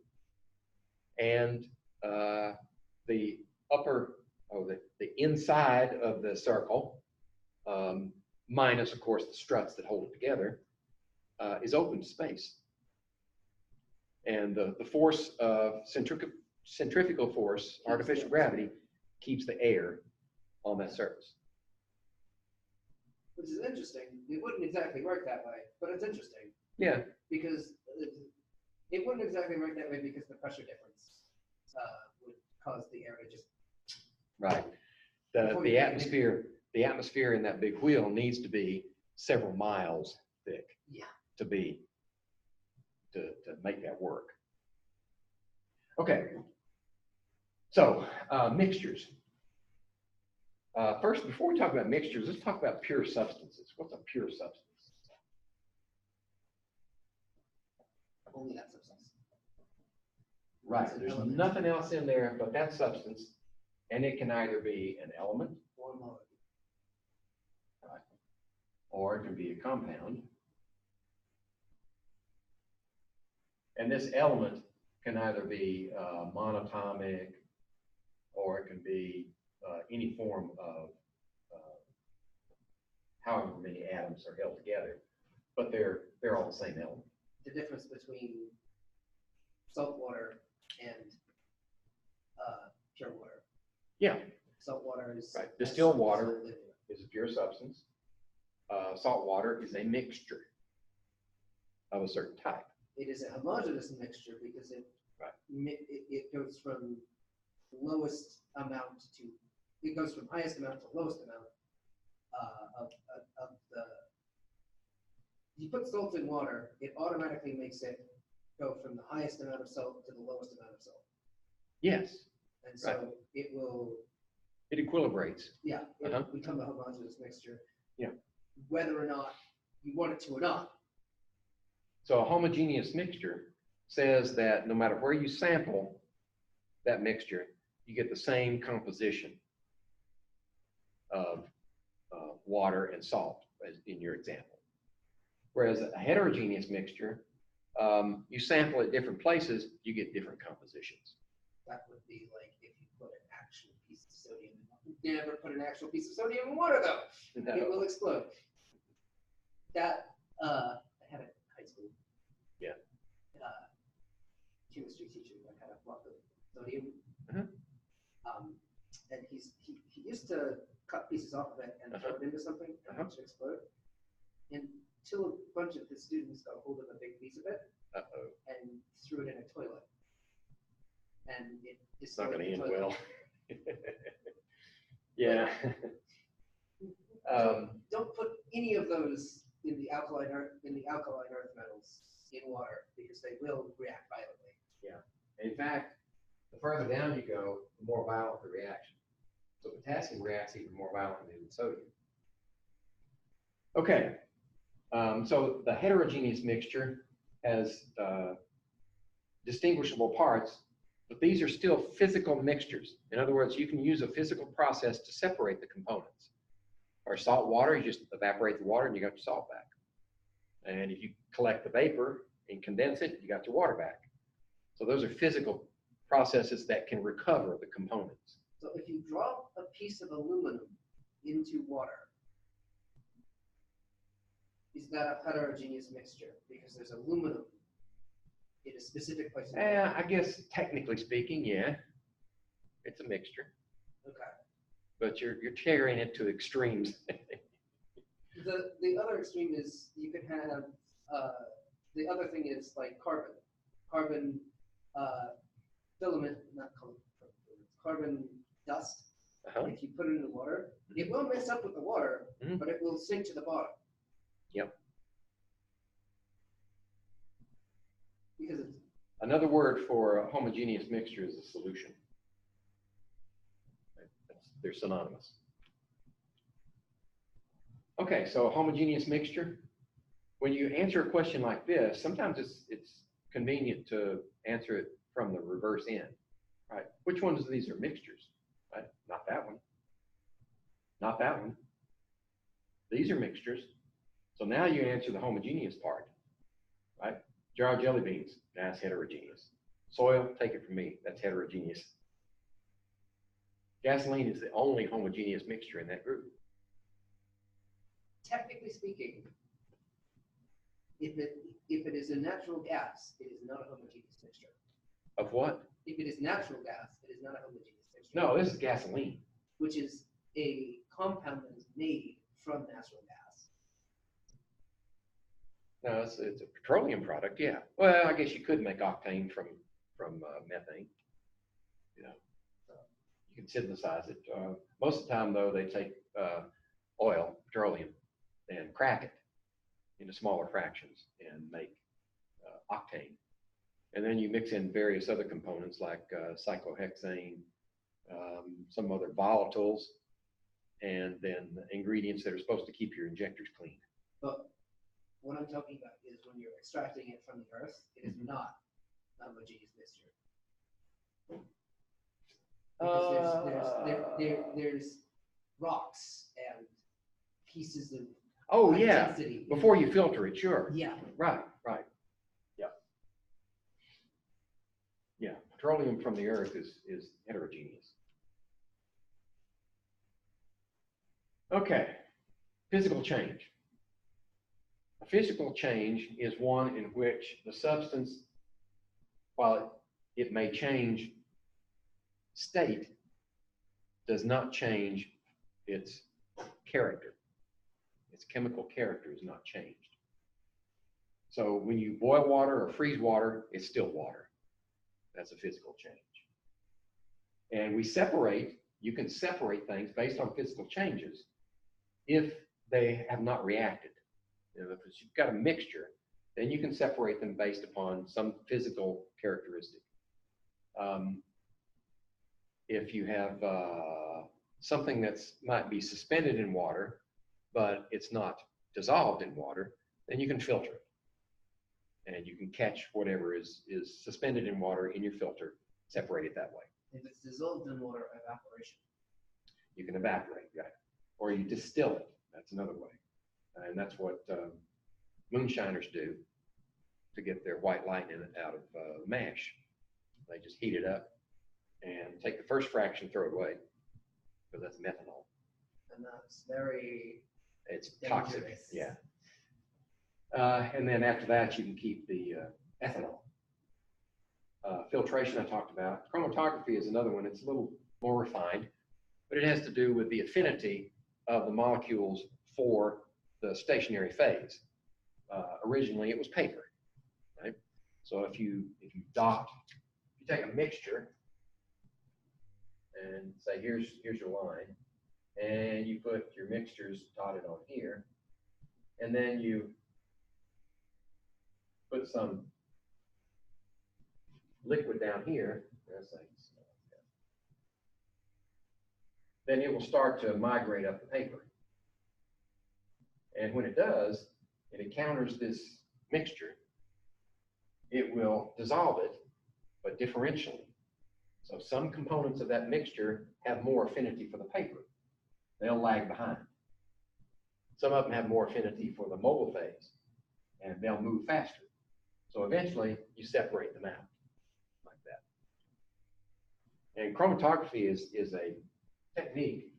And the inside of the circle, minus, of course, the struts that hold it together, is open space. And the force of centrifugal force, artificial gravity, keeps the air on that surface. Which is interesting. It wouldn't exactly work that way, but it's interesting. Yeah. Because it wouldn't exactly work that way because the pressure difference would cause the air to just. Right. The atmosphere in that big wheel needs to be several miles thick. Yeah. To make that work. Okay. So mixtures. First, before we talk about mixtures, let's talk about pure substances. What's a pure substance? Only that substance. Right. It's an There's element. nothing else in there but that substance, and it can either be an element, Or molecule. right, or it can be a compound. And this element can either be monatomic, or it can be any form of however many atoms are held together, but they're all the same element. The difference between salt water and pure water. Yeah, Salt water is right. Distilled water solid liquid. is a pure substance. Salt water is a mixture of a certain type. It is a homogeneous mixture because it goes from lowest amount to it goes from highest amount to lowest amount of the. You put salt in water, it automatically makes it go from the highest amount of salt to the lowest amount of salt, Yes, and so right. it equilibrates. will become a homogeneous mixture. Yeah. Whether or not you want it to or not. So a homogeneous mixture says that no matter where you sample that mixture, you get the same composition of water and salt, as in your example. Whereas a heterogeneous mixture, you sample at different places, you get different compositions. That would be like if you put an actual piece of sodium in water. You never put an actual piece of sodium in water, though. No. It will explode. That, I had a high school. Yeah. Chemistry teacher that had a block of sodium. Uh-huh. And he used to cut pieces off of it and throw it into something and watch it explode. Until a bunch of his students got hold of a big piece of it and threw it in a toilet. And It's not going to end toilet. well. Yeah. Don't put any of those in the alkaline earth metals in water because they will react violently. Yeah. In fact, the further down you go, the more violent the reaction. So potassium reacts even more violently than sodium. Okay. So the heterogeneous mixture has distinguishable parts, but these are still physical mixtures. In other words, you can use a physical process to separate the components. Or salt water, you just evaporate the water and you got your salt back. And if you collect the vapor and condense it, you got your water back. So those are physical processes that can recover the components. So if you drop a piece of aluminum into water, is that a heterogeneous mixture? Because there's aluminum in a specific place. I guess technically speaking, yeah, it's a mixture. Okay. But you're carrying it to extremes. The other extreme is you could have the other thing is like carbon filament, not carbon dust. If you put it in the water, it will mix up with the water, but it will sink to the bottom. Yep. Because it's Another word for a homogeneous mixture is a solution. They're synonymous. Okay, so a homogeneous mixture. when you answer a question like this, sometimes it's convenient to answer it from the reverse end, right? Which ones of these are mixtures, right? Not that one. Not that one. These are mixtures. So now you answer the homogeneous part, right? Jar of jelly beans, that's heterogeneous. Soil, take it from me, that's heterogeneous. Gasoline is the only homogeneous mixture in that group. Technically speaking, if it is a natural gas, it is not a homogeneous mixture. Of what? If it is natural gas, it is not a homogeneous mixture. No, this is gasoline. Which is a compound that is made from natural gas. No, it's a petroleum product, yeah. Well, I guess you could make octane from methane. You know, you can synthesize it. Most of the time, though, they take oil, petroleum, and crack it into smaller fractions and make octane. And then you mix in various other components like cyclohexane, some other volatiles, and then ingredients that are supposed to keep your injectors clean. But what I'm talking about is when you're extracting it from the earth, it is not a homogeneous mixture. Because there's rocks and pieces of Oh yeah, density. before you filter it, sure. Yeah. Right. Yeah. Yeah, petroleum from the earth is heterogeneous. Okay, physical change. A physical change is one in which the substance, while it may change state, does not change its character. Its chemical character is not changed. So when you boil water or freeze water, it's still water. That's a physical change. And you can separate things based on physical changes if they have not reacted. You know, if you've got a mixture, then you can separate them based upon some physical characteristic. If you have something that's might be suspended in water, but it's not dissolved in water, then you can filter it. And you can catch whatever is suspended in water in your filter, separate it that way. If it's dissolved in water, evaporation. You can evaporate, right? Or you distill it. That's another way. And that's what moonshiners do to get their white lightning out of mash. They just heat it up and take the first fraction, throw it away, because that's methanol. And that's very It's dangerous. toxic, yeah. And then after that, you can keep the ethanol. Filtration I talked about. Chromatography is another one. It's a little more refined, but it has to do with the affinity of the molecules for the stationary phase. Originally, it was paper, right? So if you take a mixture and say, here's your line, and you put your mixtures dotted on here, and then you put some liquid down here, then it will start to migrate up the paper. And when it does, it encounters this mixture, it will dissolve it, but differentially. So some components of that mixture have more affinity for the paper. They'll lag behind. Some of them have more affinity for the mobile phase, and they'll move faster. So eventually, you separate them out like that. And chromatography is a technique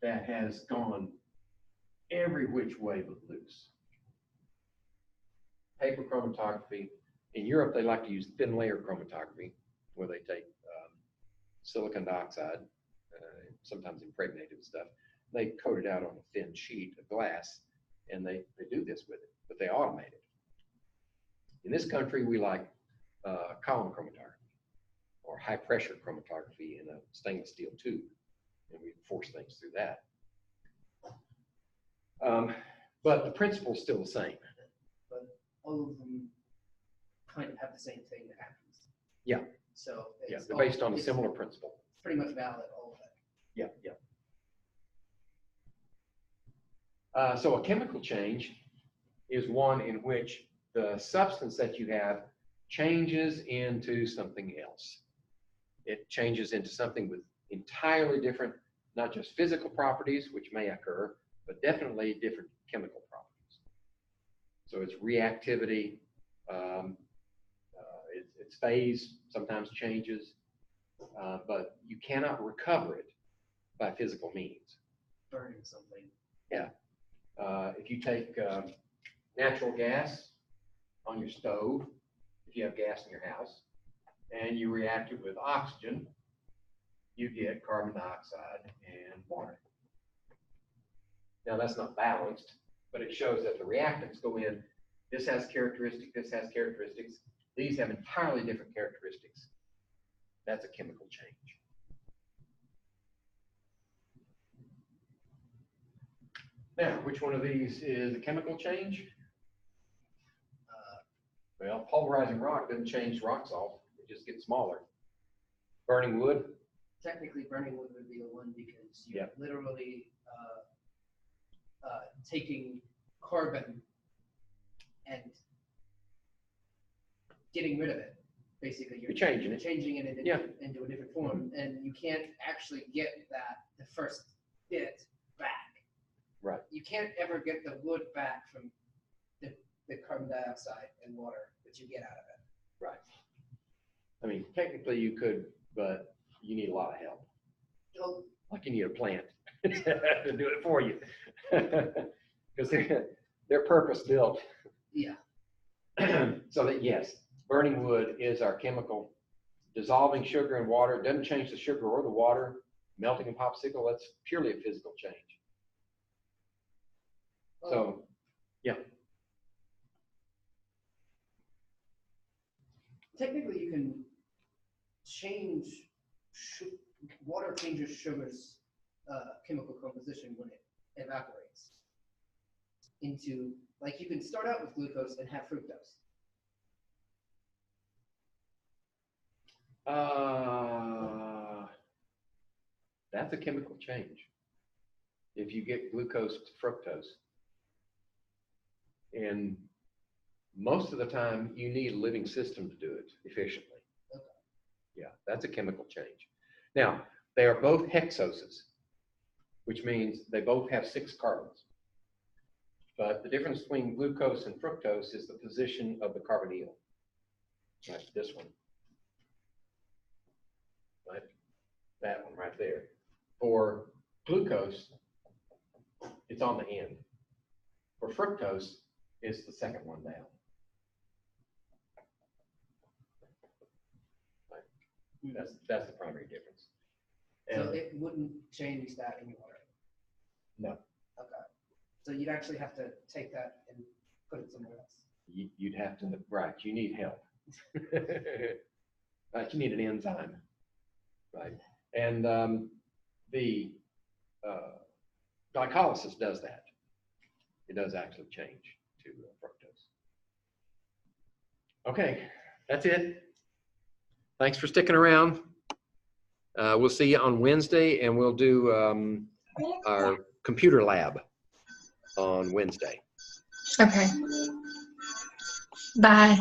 that has gone every which way but loose. Paper chromatography. In Europe, they like to use thin layer chromatography, where they take silicon dioxide, sometimes impregnated with stuff. They coat it out on a thin sheet of glass, and they do this with it, but they automate it. In this country, we like column chromatography or high pressure chromatography in a stainless steel tube, and we force things through that. But the principle is still the same. But all of them kind of have the same thing that happens. Yeah. So Yeah, it's they're based on a similar principle. pretty much valid, all of it. Yeah, yeah. So a chemical change is one in which the substance that you have changes into something else. It changes into something with entirely different, not just physical properties, which may occur, but definitely different chemical properties. So its reactivity, its phase sometimes changes, but you cannot recover it by physical means. Burning something. Yeah. If you take natural gas on your stove, if you have gas in your house, and you react it with oxygen, you get carbon dioxide and water. Now that's not balanced, but it shows that the reactants go in. This has characteristics, this has characteristics. These have entirely different characteristics. That's a chemical change. Now, which one of these is a chemical change? Well, pulverizing rock doesn't change rock salt, it just gets smaller. Burning wood? Technically, burning wood would be the one because you're Yep. literally taking carbon and getting rid of it. Basically, You're changing it. changing it into, Yeah. into a different form, and you can't actually get the first bit back. Right. You can't ever get the wood back from the carbon dioxide and water that you get out of it. Right. I mean, technically you could, but you need a lot of help. So, Like you need a plant to do it for you. Because they're purpose built. yeah. So that yes, burning wood is our chemical. Dissolving sugar in water, it doesn't change the sugar or the water. Melting a popsicle, that's purely a physical change. So, yeah. Technically, you can change, water changes sugar's chemical composition when it evaporates into, like you can start out with glucose and have fructose. That's a chemical change. If you get glucose to fructose. And most of the time, you need a living system to do it efficiently. Okay. Yeah, that's a chemical change. Now, they are both hexoses, which means they both have 6 carbons. But the difference between glucose and fructose is the position of the carbonyl. Like this one. Right? That one right there. For glucose, it's on the end. For fructose, it's the second one down. Right? That's the primary difference. So And it wouldn't change that in water. no, Okay. So you'd actually have to take that and put it somewhere else. you'd have to, right, you need help. Right, you need an enzyme, right? And the glycolysis does that. It does actually change to fructose. Okay, that's it. Thanks for sticking around. We'll see you on Wednesday, and we'll do our computer lab on Wednesday. Okay. Bye.